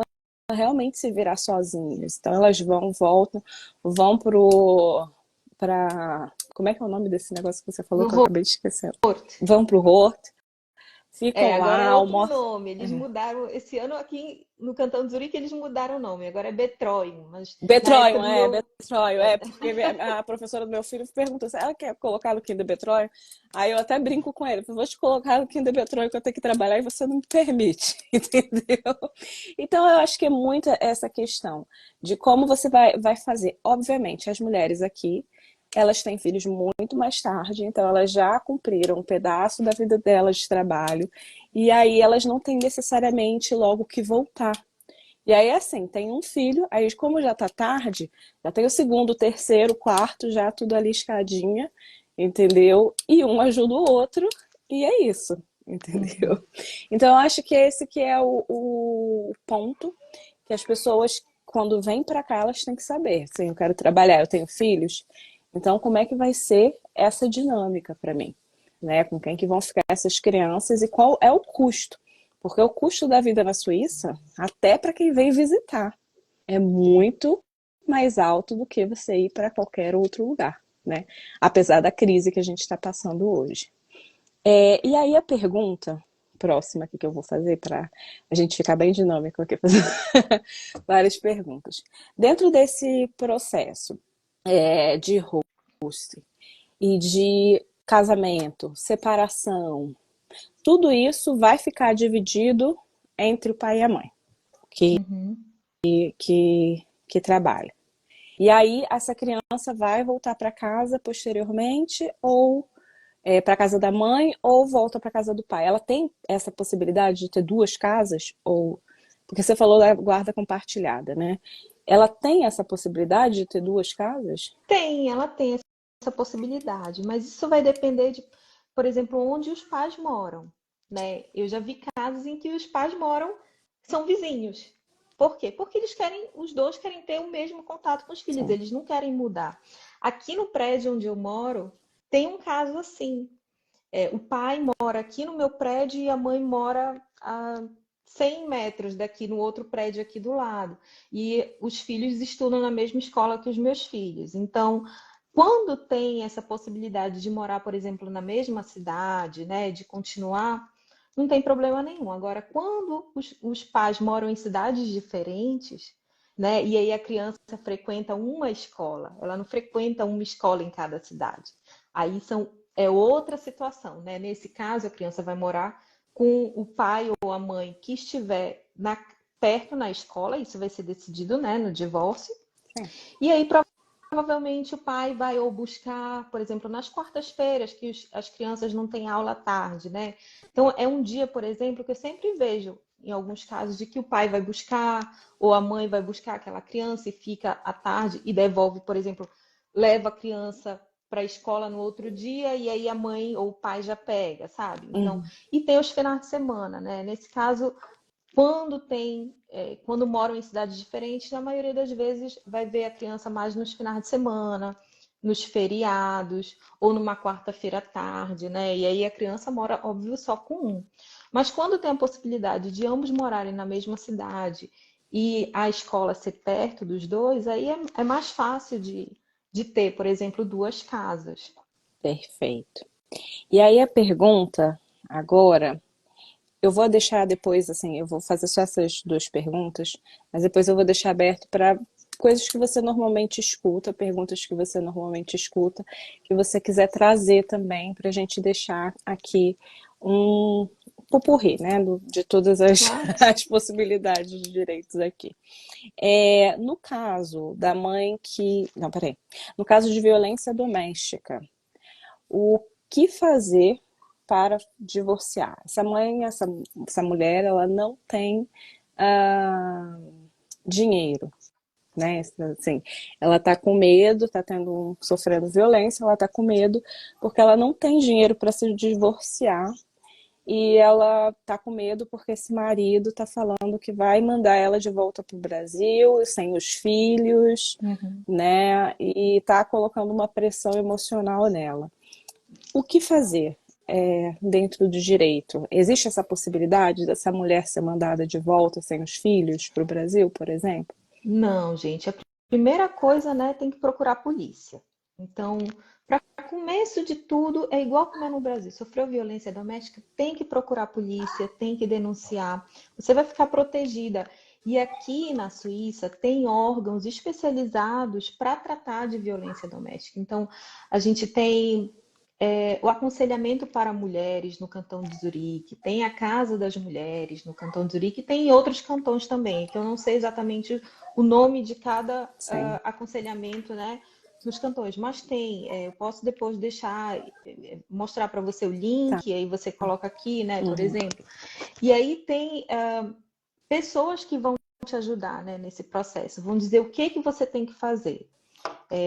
a realmente se virar sozinhas. Então, elas voltam, vão para. Como é que é o nome desse negócio que você falou que eu No acabei de esquecer? Horto. Vão para o Hort, ficam Agora lá, é outro almoçam. nome. Eles mudaram. Esse ano aqui no Cantão do Zurique eles mudaram o nome. Agora é Betroin. Mas na época Betroion, do meu. Betroion, porque a professora do meu filho perguntou se ela quer colocar no Kinder Betroion. Aí eu até brinco com ele, vou te colocar no Kinder Betroion que eu tenho que trabalhar e você não me permite, entendeu? Então eu acho que é muito essa questão de como você vai fazer. Obviamente, as mulheres aqui, elas têm filhos muito mais tarde, então elas já cumpriram um pedaço da vida delas de trabalho, e aí elas não têm necessariamente logo que voltar. E aí, assim, tem um filho, aí como já tá tarde, já tem o segundo, o terceiro, o quarto, já tudo ali escadinha, entendeu? E um ajuda o outro, e é isso, entendeu? Uhum. Então, eu acho que esse que é o ponto que as pessoas, quando vêm para cá, elas têm que saber. Assim, eu quero trabalhar, eu tenho filhos, então como é que vai ser essa dinâmica para mim? Né? Com quem que vão ficar essas crianças e qual é o custo? Porque o custo da vida na Suíça, até para quem vem visitar, é muito mais alto do que você ir para qualquer outro lugar, né? Apesar da crise que a gente está passando hoje. E aí a pergunta próxima aqui que eu vou fazer para a gente ficar bem dinâmico aqui, fazer várias perguntas. Dentro desse processo de host e de casamento, separação, tudo isso vai ficar dividido entre o pai e a mãe Uhum. que trabalha. E aí essa criança vai voltar para casa posteriormente ou para casa da mãe ou volta para casa do pai. Ela tem essa possibilidade de ter duas casas ou porque você falou da guarda compartilhada, né? Ela tem essa possibilidade de ter duas casas? Ela tem essa possibilidade, mas isso vai depender de, por exemplo, onde os pais moram, né? Eu já vi casos em que os pais moram, são vizinhos. Por quê? Porque eles querem, os dois querem ter o mesmo contato com os filhos, Sim. eles não querem mudar. Aqui no prédio onde eu moro, tem um caso assim. O pai mora aqui no meu prédio e a mãe mora a 100 metros daqui no outro prédio aqui do lado. E os filhos estudam na mesma escola que os meus filhos. Então, quando tem essa possibilidade de morar, por exemplo, na mesma cidade, né, de continuar, não tem problema nenhum. Agora, quando os pais moram em cidades diferentes, né, e aí a criança frequenta uma escola, ela não frequenta uma escola em cada cidade. Aí é outra situação, né? Nesse caso, a criança vai morar com o pai ou a mãe que estiver perto na escola, isso vai ser decidido, né, no divórcio. Sim. E aí, provavelmente, o pai vai ou buscar, por exemplo, nas quartas-feiras, que as crianças não têm aula à tarde, né? Então, é um dia, por exemplo, que eu sempre vejo, em alguns casos, de que o pai vai buscar, ou a mãe vai buscar aquela criança e fica à tarde e devolve, por exemplo, leva a criança para a escola no outro dia e aí a mãe ou o pai já pega, sabe? Então, Uhum. e tem os finais de semana, né? Nesse caso, quando moram em cidades diferentes, na maioria das vezes vai ver a criança mais nos finais de semana, nos feriados, ou numa quarta-feira à tarde, né? E aí a criança mora, óbvio, só com um. Mas quando tem a possibilidade de ambos morarem na mesma cidade e a escola ser perto dos dois, aí é mais fácil de ter, por exemplo, duas casas. Perfeito. E aí a pergunta agora, eu vou deixar depois, assim, eu vou fazer só essas duas perguntas, mas depois eu vou deixar aberto para coisas que você normalmente escuta, perguntas que você normalmente escuta, que você quiser trazer também para a gente deixar aqui um pupurri, né, de todas as, Claro. as possibilidades de direitos aqui. No caso da mãe que. Não, peraí. No caso de violência doméstica, o que fazer para divorciar? Essa mãe, essa mulher, ela não tem ah, dinheiro, né? Assim, ela tá com medo, tá sofrendo violência, ela tá com medo porque ela não tem dinheiro para se divorciar e ela tá com medo porque esse marido tá falando que vai mandar ela de volta pro Brasil sem os filhos, Uhum. né? E tá colocando uma pressão emocional nela. O que fazer dentro do direito? Existe essa possibilidade dessa mulher ser mandada de volta sem os filhos para o Brasil, por exemplo? Não, gente, a primeira coisa, né, tem que procurar a polícia. Então, para começo de tudo, é igual como é no Brasil. Sofreu violência doméstica, tem que procurar a polícia, tem que denunciar. Você vai ficar protegida. E aqui na Suíça tem órgãos especializados para tratar de violência doméstica. Então, a gente tem o aconselhamento para mulheres no Cantão de Zurique, tem a Casa das Mulheres no Cantão de Zurique, e tem em outros cantões também, que eu não sei exatamente o nome de cada Sim. aconselhamento, né, nos cantões, mas tem. Eu posso depois deixar, mostrar para você o Tá. link, aí você coloca aqui, né, por Uhum. exemplo. E aí tem pessoas que vão te ajudar, né, nesse processo, vão dizer o que você tem que fazer.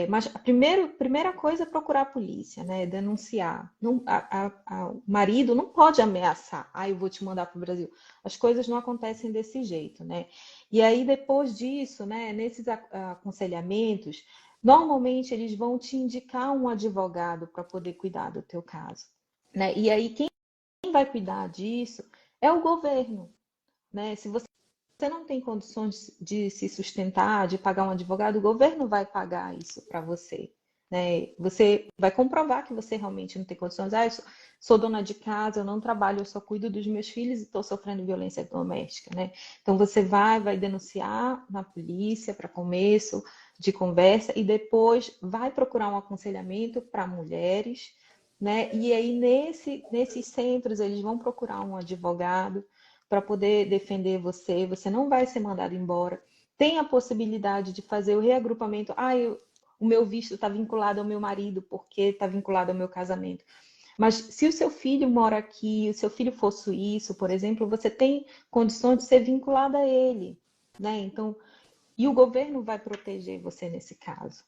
Mas a primeira coisa é procurar a polícia, né? Denunciar. Não, o marido não pode ameaçar. Eu vou te mandar para o Brasil. As coisas não acontecem desse jeito, né? E aí, depois disso, né? Nesses aconselhamentos, normalmente eles vão te indicar um advogado para poder cuidar do teu caso, né? E aí, quem vai cuidar disso é o governo, né? Se você não tem condições de se sustentar, de pagar um advogado, o governo vai pagar isso para você, né? Você vai comprovar que você realmente não tem condições. Eu sou dona de casa, eu não trabalho, eu só cuido dos meus filhos e estou sofrendo violência doméstica, né? Então você vai denunciar na polícia para começo de conversa e depois vai procurar um aconselhamento para mulheres, né? E aí nesses centros eles vão procurar um advogado para poder defender você, você não vai ser mandado embora. Tem a possibilidade de fazer o reagrupamento. O meu visto está vinculado ao meu marido porque está vinculado ao meu casamento. Mas se o seu filho mora aqui, o seu filho for suíço, por exemplo, você tem condições de ser vinculado a ele, né? Então, e o governo vai proteger você nesse caso,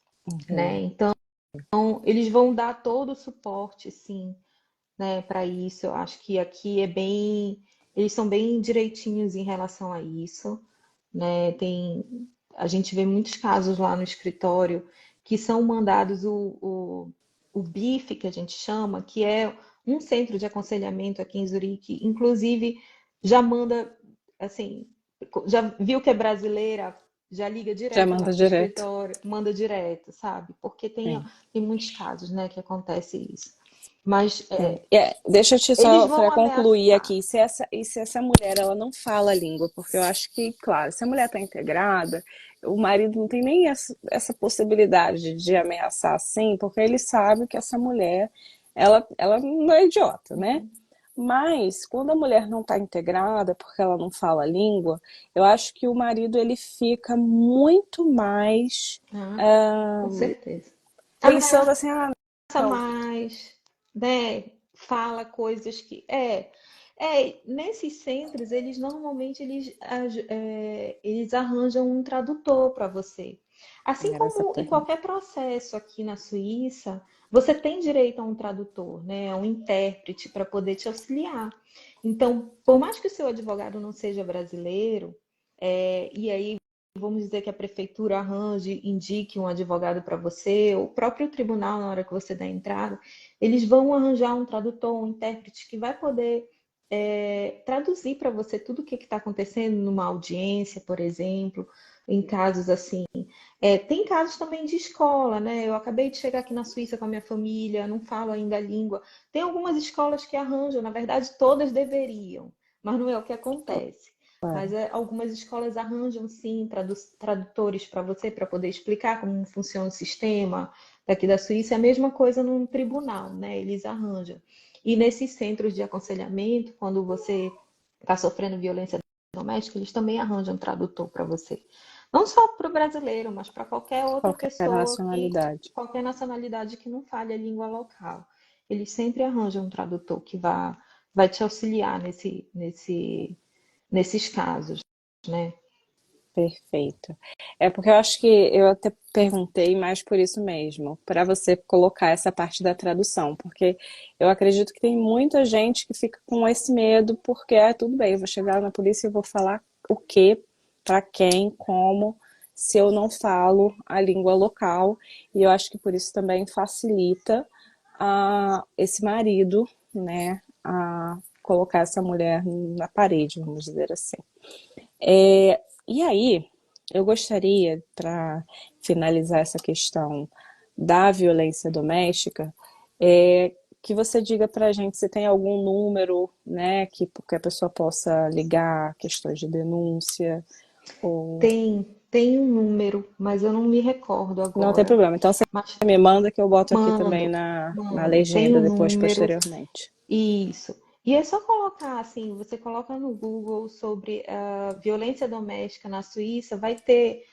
né? Uhum. Então, eles vão dar todo o suporte, sim, né, para isso. Eu acho que aqui eles são bem direitinhos em relação a isso, né? A gente vê muitos casos lá no escritório que são mandados o BIF, que a gente chama, que é um centro de aconselhamento aqui em Zurique, inclusive já manda, assim, já viu que é brasileira, já liga Já direto lá manda para o direto. escritório, manda direto, sabe? Porque Sim. tem muitos casos, né, que acontece isso. Mas Deixa eu te eles só vão para concluir ameaçar. aqui, se essa mulher ela não fala a língua, porque eu acho que, claro, se a mulher está integrada, o marido não tem nem essa possibilidade de ameaçar assim, porque ele sabe que essa mulher, ela não é idiota, né? Mas quando a mulher não está integrada, porque ela não fala a língua, eu acho que o marido ele fica muito mais Ah, ah, com certeza. pensando assim, ah, não, Mais, né? Fala coisas que nesses centros eles normalmente eles arranjam um tradutor para você. Assim era essa como em pergunta. qualquer processo aqui na Suíça, você tem direito a um tradutor, né? A um intérprete para poder te auxiliar. Então, por mais que o seu advogado não seja brasileiro, e aí vamos dizer que a prefeitura arranje, indique um advogado para você, o próprio tribunal, na hora que você dá a entrada, eles vão arranjar um tradutor, um intérprete que vai poder traduzir para você tudo o que está acontecendo numa audiência, por exemplo, em casos assim. Tem casos também de escola, né? Eu acabei de chegar aqui na Suíça com a minha família, não falo ainda a língua. Tem algumas escolas que arranjam, na verdade, todas deveriam, mas não é o que acontece. Mas claro. algumas escolas arranjam sim tradutores para você, para poder explicar como funciona o sistema daqui da Suíça. É a mesma coisa num tribunal, né? Eles arranjam. E nesses centros de aconselhamento, quando você está sofrendo violência doméstica, eles também arranjam tradutor para você. Não só para o brasileiro, mas para qualquer outra Qualquer pessoa nacionalidade. qualquer nacionalidade que não fale a língua local. Eles sempre arranjam um tradutor que vai te auxiliar nesses casos, né? Perfeito. É porque eu acho que eu até perguntei mais por isso mesmo, para você colocar essa parte da tradução, porque eu acredito que tem muita gente que fica com esse medo, porque tudo bem, eu vou chegar na polícia e vou falar o quê, para quem, como, se eu não falo a língua local, e eu acho que por isso também facilita esse marido, né, a colocar essa mulher na parede, vamos dizer assim. E aí, eu gostaria, para finalizar essa questão da violência doméstica, que você diga para a gente se tem algum número, né, que a pessoa possa ligar, questões de denúncia, ou... Tem um número, mas eu não me recordo Não tem agora. problema. Então você Mas me manda que eu boto aqui também mando, na mando. Tem legenda um depois, número, posteriormente. isso. E é só colocar assim, você coloca no Google sobre violência doméstica na Suíça, vai ter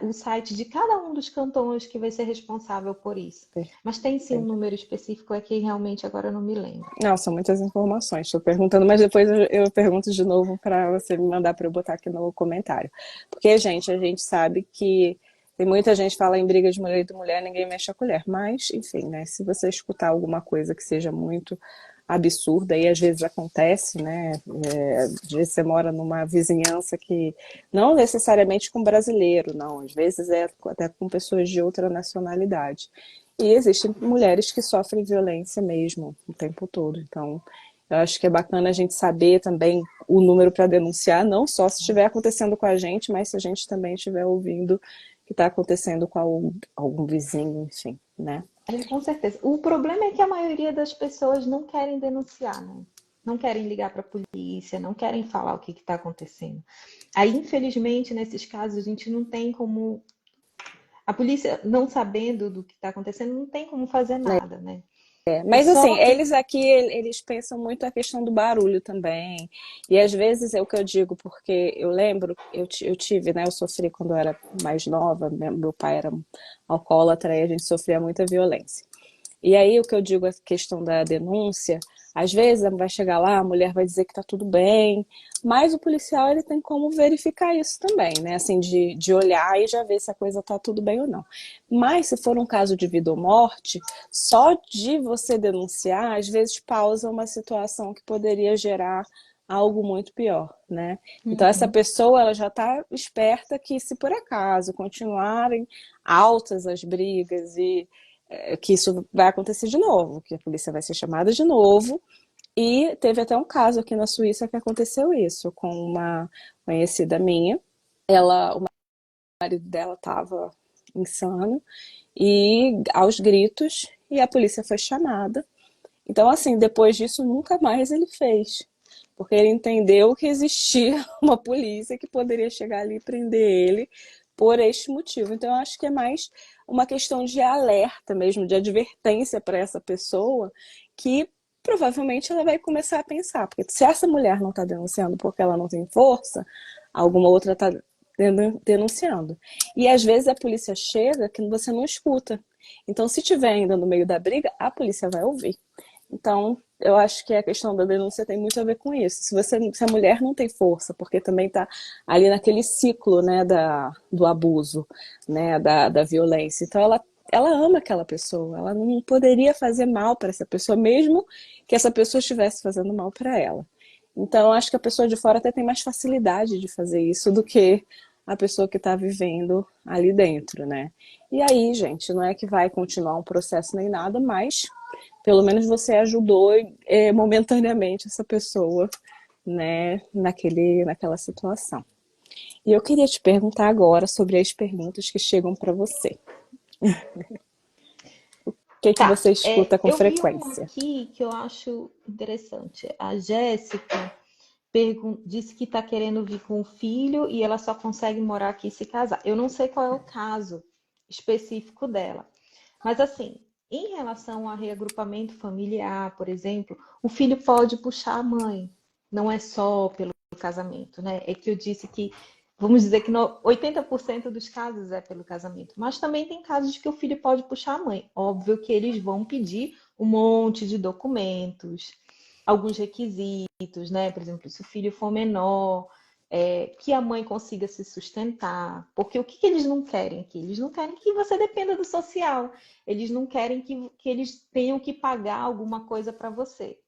o site de cada um dos cantões que vai ser responsável por isso. Mas tem sim um Perfeito. número específico, é que realmente agora eu não me lembro. Não, são muitas informações. Estou perguntando, mas depois eu pergunto de novo para você me mandar para eu botar aqui no comentário. Porque, gente, a gente sabe que tem muita gente que fala em briga de mulher e mulher, ninguém mexe a colher. Mas, enfim, né? Se você escutar alguma coisa que seja muito absurda, e às vezes acontece, né? Às vezes você mora numa vizinhança que não necessariamente com brasileiro, não. Às vezes é até com pessoas de outra nacionalidade. E existem mulheres que sofrem violência mesmo o tempo todo. Então, eu acho que é bacana a gente saber também o número para denunciar, não só se estiver acontecendo com a gente, mas se a gente também estiver ouvindo que está acontecendo com algum vizinho, enfim, né? Com certeza. O problema é que a maioria das pessoas não querem denunciar, né? Não querem ligar para a polícia, não querem falar o que está acontecendo. Aí, infelizmente, nesses casos, a gente não tem como. A polícia, não sabendo do que está acontecendo, não tem como fazer nada, né? É Mas assim, só que. eles aqui, eles pensam muito a questão do barulho também. E às vezes é o que eu digo, porque eu lembro, eu tive, né? Eu sofri quando eu era mais nova, meu pai era um alcoólatra e a gente sofria muita violência. E aí o que eu digo, a questão da denúncia, às vezes vai chegar lá, a mulher vai dizer que tá tudo bem, mas o policial ele tem como verificar isso também, né? Assim, de olhar e já ver se a coisa tá tudo bem ou não. Mas se for um caso de vida ou morte, só de você denunciar, às vezes pausa uma situação que poderia gerar algo muito pior, né? Então essa Uhum. pessoa ela já está esperta que se por acaso continuarem altas as brigas e que isso vai acontecer de novo, que a polícia vai ser chamada de novo. E teve até um caso aqui na Suíça que aconteceu isso com uma conhecida minha. O marido dela estava insano e aos gritos e a polícia foi chamada. Então, assim, depois disso nunca mais ele fez, porque ele entendeu que existia uma polícia que poderia chegar ali e prender ele por este motivo. Então, eu acho que é mais uma questão de alerta mesmo, de advertência para essa pessoa, que provavelmente ela vai começar a pensar, porque se essa mulher não está denunciando porque ela não tem força, alguma outra está denunciando. E às vezes a polícia chega que você não escuta. Então, se tiver ainda no meio da briga, a polícia vai ouvir. Então, eu acho que a questão da denúncia tem muito a ver com isso. Se a mulher não tem força, porque também está ali naquele ciclo, né, do abuso, né, da violência. Então, ela ama aquela pessoa. Ela não poderia fazer mal para essa pessoa, mesmo que essa pessoa estivesse fazendo mal para ela. Então, eu acho que a pessoa de fora até tem mais facilidade de fazer isso do que a pessoa que está vivendo ali dentro, né? E aí, gente, não é que vai continuar um processo nem nada, mas pelo menos você ajudou momentaneamente essa pessoa, né, naquela situação. E eu queria te perguntar agora sobre as perguntas que chegam para você. O que Tá, você escuta com eu vi uma frequência? aqui que eu acho interessante. A Jéssica, disse que está querendo vir com o filho e ela só consegue morar aqui se casar. Eu não sei qual é o caso específico dela. Mas assim, em relação a reagrupamento familiar, por exemplo, o filho pode puxar a mãe. Não é só pelo casamento, né? É que eu disse que, vamos dizer que 80% dos casos é pelo casamento. Mas também tem casos que o filho pode puxar a mãe. Óbvio que eles vão pedir um monte de documentos, alguns requisitos, né? Por exemplo, se o filho for menor, que a mãe consiga se sustentar. Porque o que, que eles não querem aqui? Eles não querem que você dependa do social. Eles não querem que eles tenham que pagar alguma coisa para você.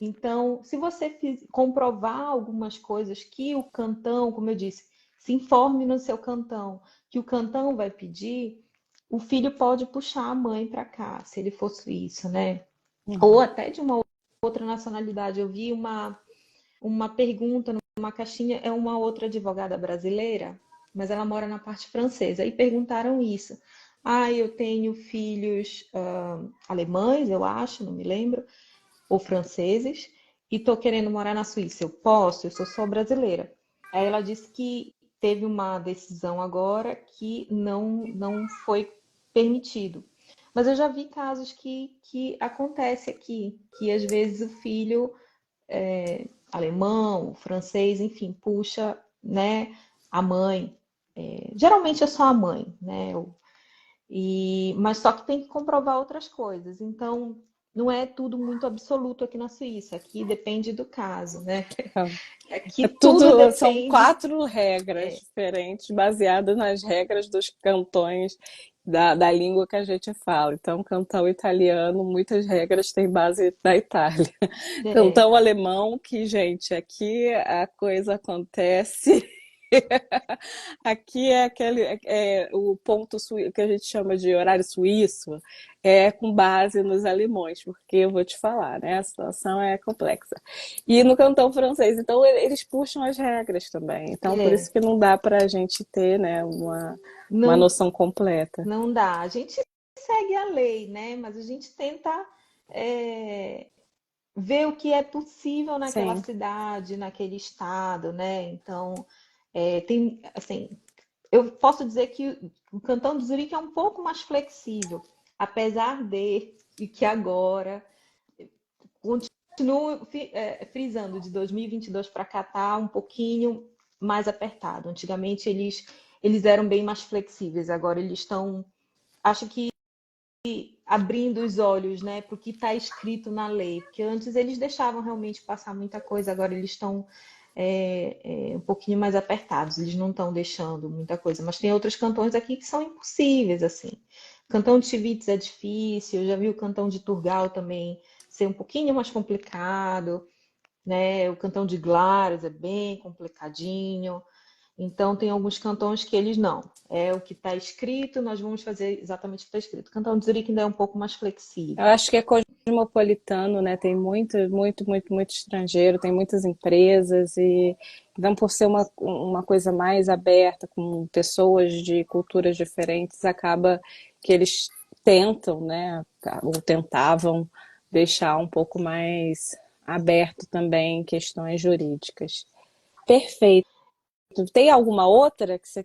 Então, se você comprovar algumas coisas que o cantão, como eu disse, se informe no seu cantão, que o cantão vai pedir, o filho pode puxar a mãe para cá, se ele for suíço, né? Ou Uhum. até de uma outra nacionalidade. Eu vi uma pergunta numa caixinha, é uma outra advogada brasileira, mas ela mora na parte francesa, e perguntaram isso. Ah, eu tenho filhos alemães, eu acho, não me lembro, ou franceses, e estou querendo morar na Suíça. Eu posso? Eu sou só brasileira. Aí ela disse que teve uma decisão agora que não foi permitido. Mas eu já vi casos que acontece aqui, que às vezes o filho alemão, francês, enfim, puxa, né, a mãe. Geralmente é só a mãe, né? Mas só que tem que comprovar outras coisas. Então, não é tudo muito absoluto aqui na Suíça. Aqui depende do caso, né? Então, Aqui é tudo tudo, são depende. 4 regras diferentes, baseadas nas regras dos cantões da língua que a gente fala. Então, cantão italiano, muitas regras têm base na Itália. É, Cantão alemão, que, gente, aqui a coisa acontece. Aqui é aquele o ponto que a gente chama de horário suíço, é com base nos alemães, porque eu vou te falar, né? A situação é complexa. E no cantão francês, então eles puxam as regras também. Então por é, isso que não dá para a gente ter, né, uma não, noção completa. não dá. A gente segue a lei, né? Mas a gente tenta é, ver o que é possível naquela Sim. cidade, naquele estado, né? Então, tem, assim, eu posso dizer que o Cantão de Zurique é um pouco mais flexível, apesar de que agora continuo frisando de 2022 para cá tá um pouquinho mais apertado. Antigamente eles eram bem mais flexíveis, agora eles estão, acho que abrindo os olhos, né, para o que está escrito na lei, porque antes eles deixavam realmente passar muita coisa, agora eles estão um pouquinho mais apertados, eles não estão deixando muita coisa, mas tem outros cantões aqui que são impossíveis, assim. O cantão de Chivite é difícil, eu já vi o cantão de Turgal também ser um pouquinho mais complicado, né? O cantão de Glares é bem complicadinho. Então, tem alguns cantões que eles não. É o que está escrito, nós vamos fazer exatamente o que está escrito. O cantão de Zurique ainda é um pouco mais Eu flexível. acho que é cosmopolitano, né? Tem muito estrangeiro, tem muitas empresas e então por ser uma coisa mais aberta, com pessoas de culturas diferentes, acaba que eles tentam, né? Ou tentavam deixar um pouco mais aberto também questões jurídicas. Perfeito. Tem alguma outra que você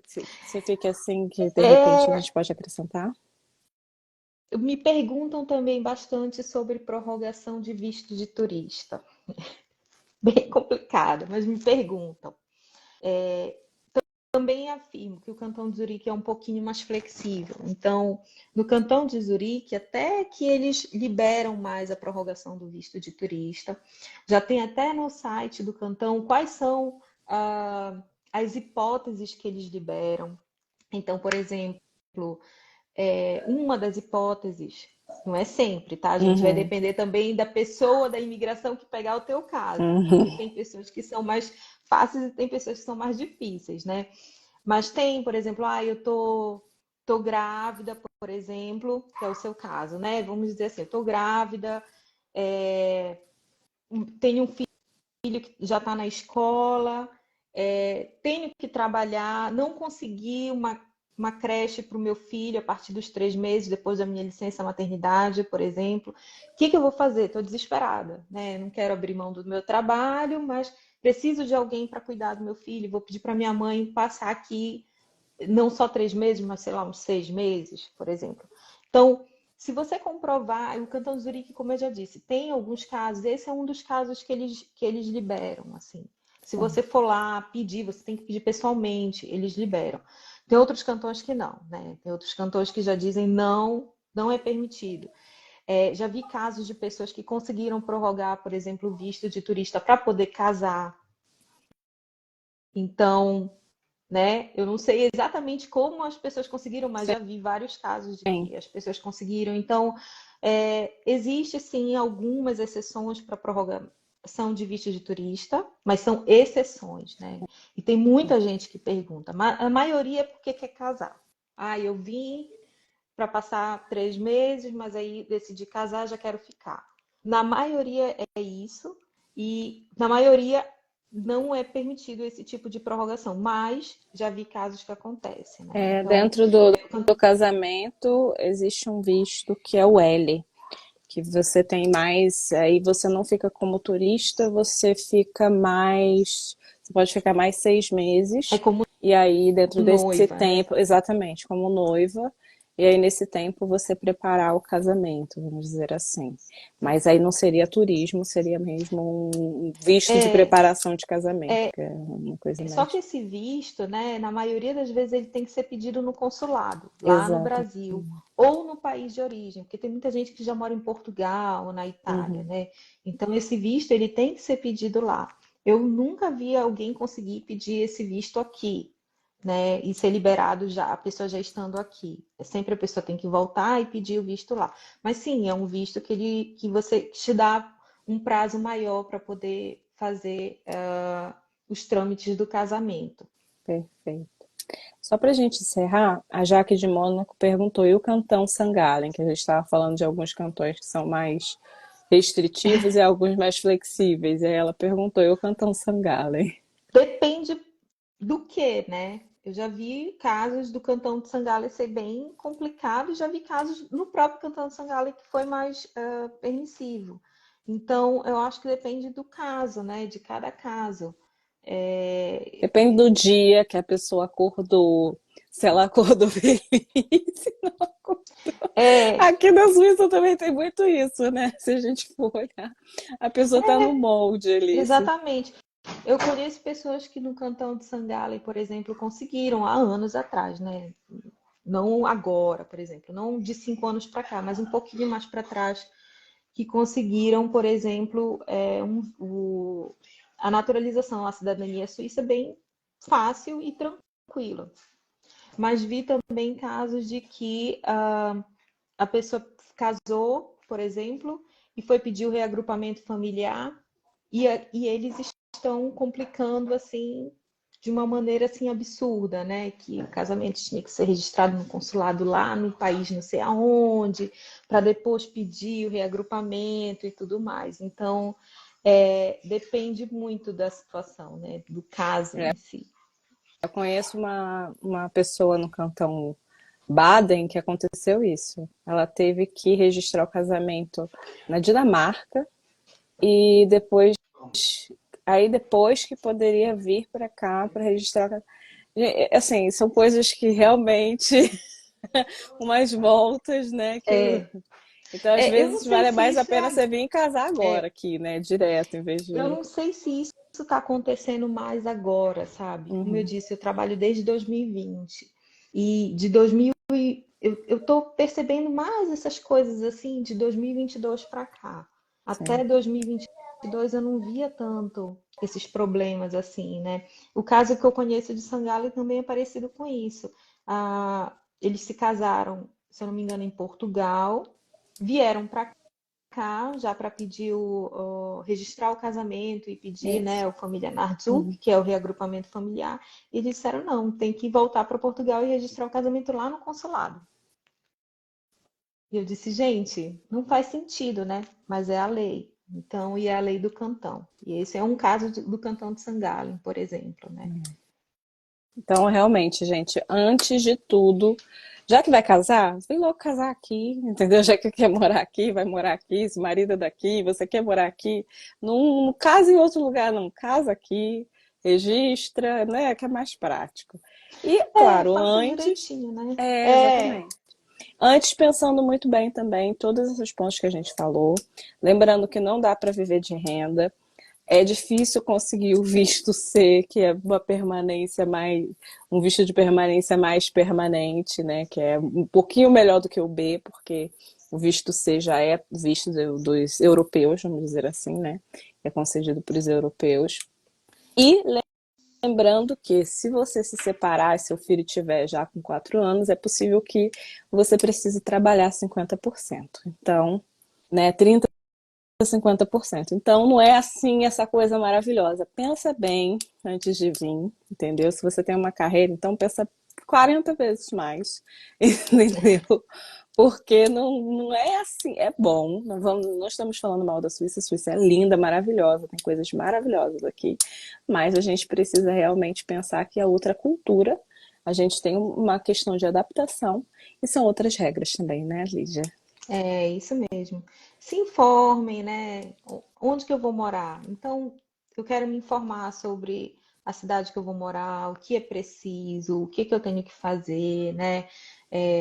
fique assim, que de repente a É, gente pode acrescentar? me perguntam também bastante sobre prorrogação de visto de turista. Bem complicado, mas me perguntam. Também afirmo que o Cantão de Zurique é um pouquinho mais flexível. Então, no Cantão de Zurique, até que eles liberam mais a prorrogação do visto de turista, já tem até no site do Cantão quais são as hipóteses que eles liberam. Então, por exemplo, uma das hipóteses, não é sempre, tá? A gente vai Uhum, depender também da pessoa da imigração que pegar o teu caso, porque uhum, tem pessoas que são mais fáceis e tem pessoas que são mais difíceis, né? Mas tem, por exemplo, eu tô grávida, por exemplo, que é o seu caso, né? Vamos dizer assim, eu tô grávida, é, tenho um filho que já está na escola, tenho que trabalhar, não consegui uma creche para o meu filho a partir dos 3 meses, depois da minha licença maternidade, por exemplo. O que eu vou fazer? Estou desesperada, né? Não quero abrir mão do meu trabalho, mas preciso de alguém para cuidar do meu filho, vou pedir para minha mãe passar aqui não só 3 meses, mas sei lá, uns 6 meses, por exemplo. Então, se você comprovar, o Cantão de Zurique, como eu já disse, tem alguns casos, esse é um dos casos que eles liberam, assim. Se você for lá pedir, você tem que pedir pessoalmente, eles liberam. Tem outros cantões que não, né? Tem outros cantões que já dizem não, não é permitido. Já vi casos de pessoas que conseguiram prorrogar, por exemplo, o visto de turista para poder casar. Então, né? Eu não sei exatamente como as pessoas conseguiram, mas já vi vários casos de Sim. que as pessoas conseguiram. Então, existe sim algumas exceções para prorrogação de visto de turista, mas são exceções, né? E tem muita gente que pergunta, mas a maioria é porque quer casar. Ah, eu vim para passar 3 meses, mas aí decidi casar, já quero ficar. Na maioria é isso, e na maioria não é permitido esse tipo de prorrogação, mas já vi casos que acontecem, né? Então, Dentro do casamento existe um visto que é o L, que você tem mais, aí você não fica como turista, você fica mais, você pode ficar mais 6 meses, é como e aí dentro desse noiva, né? tempo, exatamente, como noiva, e aí nesse tempo você preparar o casamento, vamos dizer assim. Mas aí não seria turismo, seria mesmo um visto de É, preparação de casamento, que é uma coisa só que mais. esse visto, né, na maioria das vezes ele tem que ser pedido no consulado, lá no Exato. Brasil, ou no país de origem, porque tem muita gente que já mora em Portugal, na Itália, Uhum. né? Então esse visto ele tem que ser pedido lá. Eu nunca vi alguém conseguir pedir esse visto aqui, né, e ser liberado já, a pessoa já estando aqui. É sempre a pessoa tem que voltar e pedir o visto lá. Mas sim, é um visto que te dá um prazo maior para poder fazer os trâmites do casamento. Perfeito. Só para a gente encerrar, a Jaque de Mônaco perguntou: e o cantão Sangalen, que a gente estava falando de alguns cantões que são mais restritivos e alguns mais flexíveis. E aí ela perguntou: e o cantão Sangalen? Depende do que, né? Eu já vi casos do cantão de Sangale ser bem complicado, e já vi casos no próprio cantão de Sangale que foi mais permissivo. Então, eu acho que depende do caso, né? De cada caso. É, Depende do dia que a pessoa acordou, se ela acordou feliz, se não acordou. é, Aqui na Suíça também tem muito isso, né? Se a gente for olhar, a pessoa tá no molde ali. exatamente. Eu conheço pessoas que no cantão de Sangale, por exemplo, conseguiram há anos atrás, né? Não agora, por exemplo, não de 5 anos para cá, mas um pouquinho mais para trás, que conseguiram, por exemplo, a naturalização, a cidadania suíça bem fácil e tranquila. Mas vi também casos de que a pessoa casou, por exemplo, e foi pedir o reagrupamento familiar e eles estão complicando assim de uma maneira assim absurda, né? Que o casamento tinha que ser registrado no consulado lá no país não sei aonde, para depois pedir o reagrupamento e tudo mais. Então, depende muito da situação, né? Do caso É, em si. eu conheço uma pessoa no cantão Baden que aconteceu isso. Ela teve que registrar o casamento na Dinamarca e depois, aí depois que poderia vir para cá para registrar. Assim, são coisas que realmente umas voltas, né? É, Então, às eu não vezes, sei vale se mais a isso pena você vir casar agora é, aqui, né? Direto, em vez eu de. não sei se isso está acontecendo mais agora, sabe? Como eu Uhum. disse, eu trabalho desde 2020 e de 2000 eu estou percebendo mais essas coisas assim de 2022 para cá. Até Sim. 2022 eu não via tanto esses problemas assim, né? O caso que eu conheço de Sangalo também é parecido com isso. Eles se casaram, se eu não me engano, em Portugal, vieram para cá já para pedir registrar o casamento e pedir, Isso. né, o Familienarzug, Uhum. que é o reagrupamento familiar, e eles disseram não, tem que voltar para Portugal e registrar o casamento lá no consulado. E eu disse, gente, não faz sentido, né? Mas é a lei. Então, e é a lei do cantão. E esse é um caso do cantão de Sangalen, por exemplo, né? Então, realmente, gente, antes de tudo, Já que vai casar, vem logo casar aqui, entendeu? Já que quer morar aqui, vai morar aqui, se o marido é daqui, você quer morar aqui, não casa em outro lugar, não, casa aqui, registra, né? Que é mais prático. E, É, claro, faça antes, direitinho, né? É, exatamente. Antes, pensando muito bem também em todos esses pontos que a gente falou, lembrando que não dá para viver de renda, é difícil conseguir o visto C, que é uma permanência mais, um visto de permanência mais permanente, né? Que é um pouquinho melhor do que o B, porque o visto C já é visto dos europeus, vamos dizer assim, né? É concedido para os europeus. E lembrando que se você se separar e seu filho tiver já com 4 anos, é possível que você precise trabalhar 50%. Então, né, 50%. Então, não é assim essa coisa maravilhosa. Pensa bem antes de vir, entendeu? Se você tem uma carreira, então pensa 40 vezes mais, entendeu? Porque não é assim, é bom. Não estamos falando mal da Suíça, a Suíça é linda, maravilhosa, tem coisas maravilhosas aqui, mas a gente precisa realmente pensar que é outra cultura, a gente tem uma questão de adaptação e são outras regras também, né, Lídia? é isso mesmo. Se informem, né? Onde que eu vou morar? Então, eu quero me informar sobre a cidade que eu vou morar, o que é preciso, o que que eu tenho que fazer, né?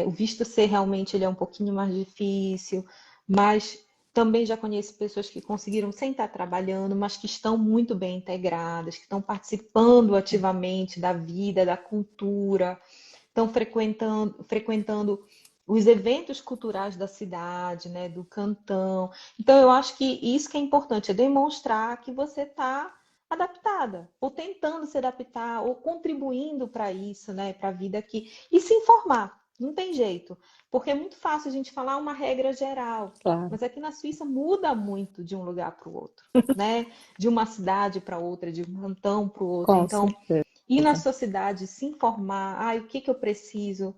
O visto C realmente ele é um pouquinho mais difícil, mas também já conheço pessoas que conseguiram sem estar trabalhando, mas que estão muito bem integradas, que estão participando ativamente da vida, da cultura, estão frequentando os eventos culturais da cidade, né, do cantão. Então, eu acho que isso que é importante, é demonstrar que você está adaptada, ou tentando se adaptar, ou contribuindo para isso, né, para a vida aqui. E se informar, não tem jeito. Porque é muito fácil a gente falar uma regra geral, Claro, mas aqui na Suíça muda muito de um lugar para o outro, né? De uma cidade para outra, de um cantão para o outro. com Então, certeza. ir na sociedade, se informar, o que que eu preciso,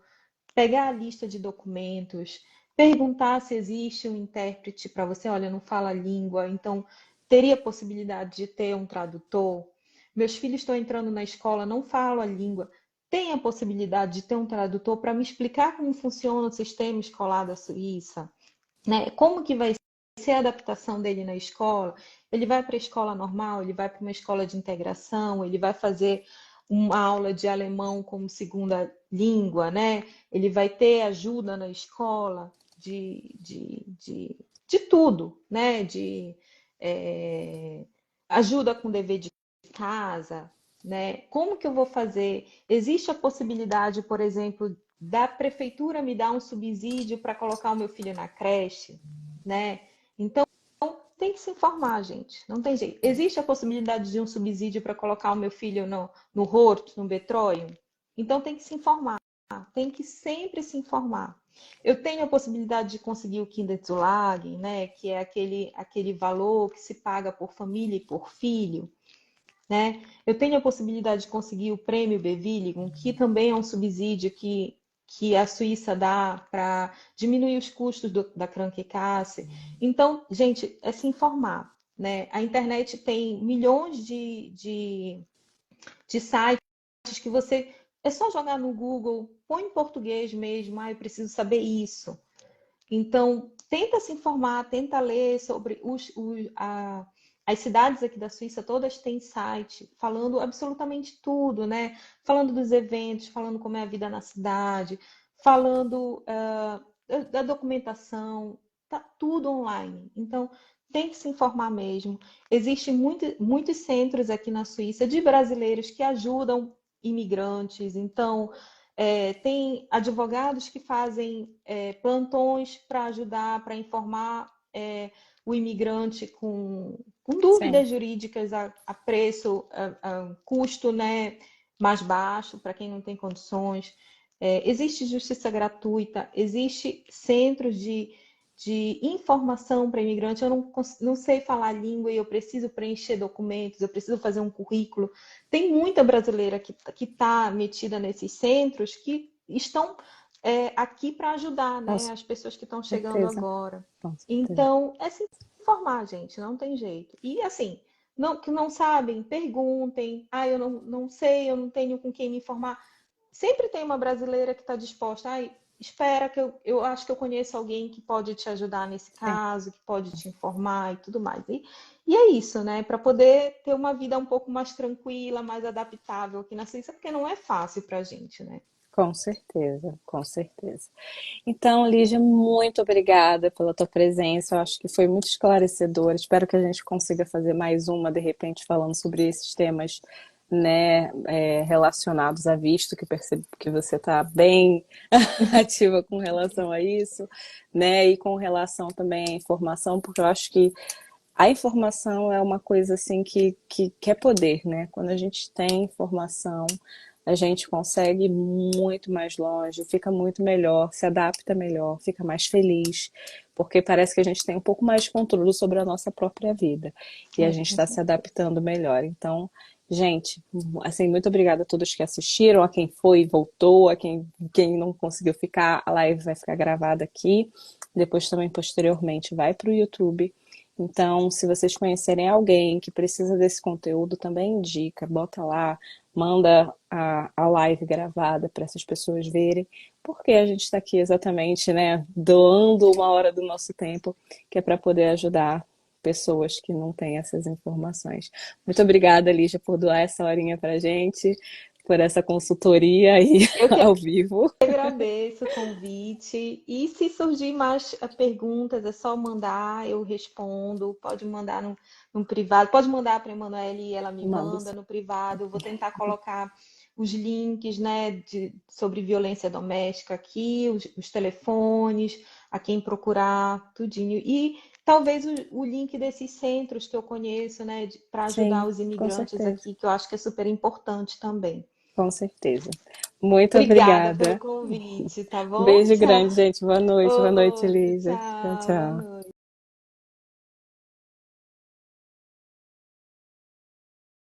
pegar a lista de documentos, perguntar se existe um intérprete para você, olha, não fala a língua, então teria possibilidade de ter um tradutor. Meus filhos estão entrando na escola, não falam a língua. Tem a possibilidade de ter um tradutor para me explicar como funciona o sistema escolar da Suíça, né? Como que vai ser a adaptação dele na escola? Ele vai para a escola normal, ele vai para uma escola de integração, ele vai fazer uma aula de alemão como segunda língua, né? Ele vai ter ajuda na escola de tudo, né? É, ajuda com dever de casa, né? Como que eu vou fazer? Existe a possibilidade, por exemplo, da prefeitura me dar um subsídio para colocar o meu filho na creche, né? Então, tem que se informar, gente. Não tem jeito. Existe a possibilidade de um subsídio para colocar o meu filho no Horto, no Betróleo? Então, tem que se informar. Tem que sempre se informar. Eu tenho a possibilidade de conseguir o Kinderzulagen, né? Que é aquele valor que se paga por família e por filho, né? Eu tenho a possibilidade de conseguir o prêmio Bewilligung, que também é um subsídio que a Suíça dá para diminuir os custos da Krankenkasse. Então, gente, é se informar, né? A internet tem milhões de sites que você... É só jogar no Google, põe em português mesmo, eu preciso saber isso. Então, tenta se informar, tenta ler sobre as cidades aqui da Suíça, todas têm site falando absolutamente tudo, né? Falando dos eventos, falando como é a vida na cidade, falando da documentação, tá tudo online. Então, tem que se informar mesmo. Existem muitos centros aqui na Suíça de brasileiros que ajudam imigrantes. Então, tem advogados que fazem plantões para ajudar, para informar o imigrante com Sim. dúvidas jurídicas a preço, a custo, né, mais baixo para quem não tem condições. Existe justiça gratuita, existe centros de informação para imigrante. Eu não sei falar a língua e eu preciso preencher documentos, eu preciso fazer um currículo. Tem muita brasileira que está metida nesses centros que estão aqui para ajudar, Com né, as pessoas que estão chegando certeza, agora. com certeza. Então, é se informar, gente, não tem jeito. E assim, que não sabem, perguntem. Eu não sei, eu não tenho com quem me informar. Sempre tem uma brasileira que está disposta. espera que eu acho que eu conheço alguém que pode te ajudar nesse Sim, caso, que pode te informar e tudo mais. E é isso, né? Para poder ter uma vida um pouco mais tranquila, mais adaptável aqui na Suíça, porque não é fácil para a gente, né? com certeza, com certeza. Então, Lígia, muito obrigada pela tua presença. Eu acho que foi muito esclarecedor. Espero que a gente consiga fazer mais uma, de repente, falando sobre esses temas, né, relacionados a visto, que percebo que você está bem ativa com relação a isso, né, e com relação também à informação, porque eu acho que a informação é uma coisa assim que é poder, né? Quando a gente tem informação, a gente consegue ir muito mais longe, fica muito melhor, se adapta melhor, fica mais feliz, porque parece que a gente tem um pouco mais de controle sobre a nossa própria vida e a É, gente com está se certeza. adaptando melhor. Então, gente, assim, muito obrigada a todos que assistiram, a quem foi e voltou, quem não conseguiu ficar, a live vai ficar gravada aqui, depois também posteriormente vai para o YouTube. Então, se vocês conhecerem alguém que precisa desse conteúdo, também indica, bota lá, manda a live gravada para essas pessoas verem, porque a gente está aqui exatamente, né, doando uma hora do nosso tempo, que é para poder ajudar pessoas que não têm essas informações. Muito obrigada, Lígia, por doar essa horinha para gente, por essa consultoria aí Eu que ao vivo. agradeço o convite. E se surgir mais perguntas, é só mandar, eu respondo. Pode mandar no privado, pode mandar para a Emanuele e ela me Manda manda sim. no privado. Eu vou tentar colocar os links, né, sobre violência doméstica aqui, os telefones, a quem procurar, tudinho. E talvez o link desses centros que eu conheço, né, para ajudar Sim, os com imigrantes certeza. aqui, que eu acho que é super importante também. Com certeza. Muito Obrigada pelo obrigada. convite, tá bom? Beijo Tchau. grande, gente. Boa noite. Boa noite, Outro, Lígia. Tchau, tchau, boa tchau. noite.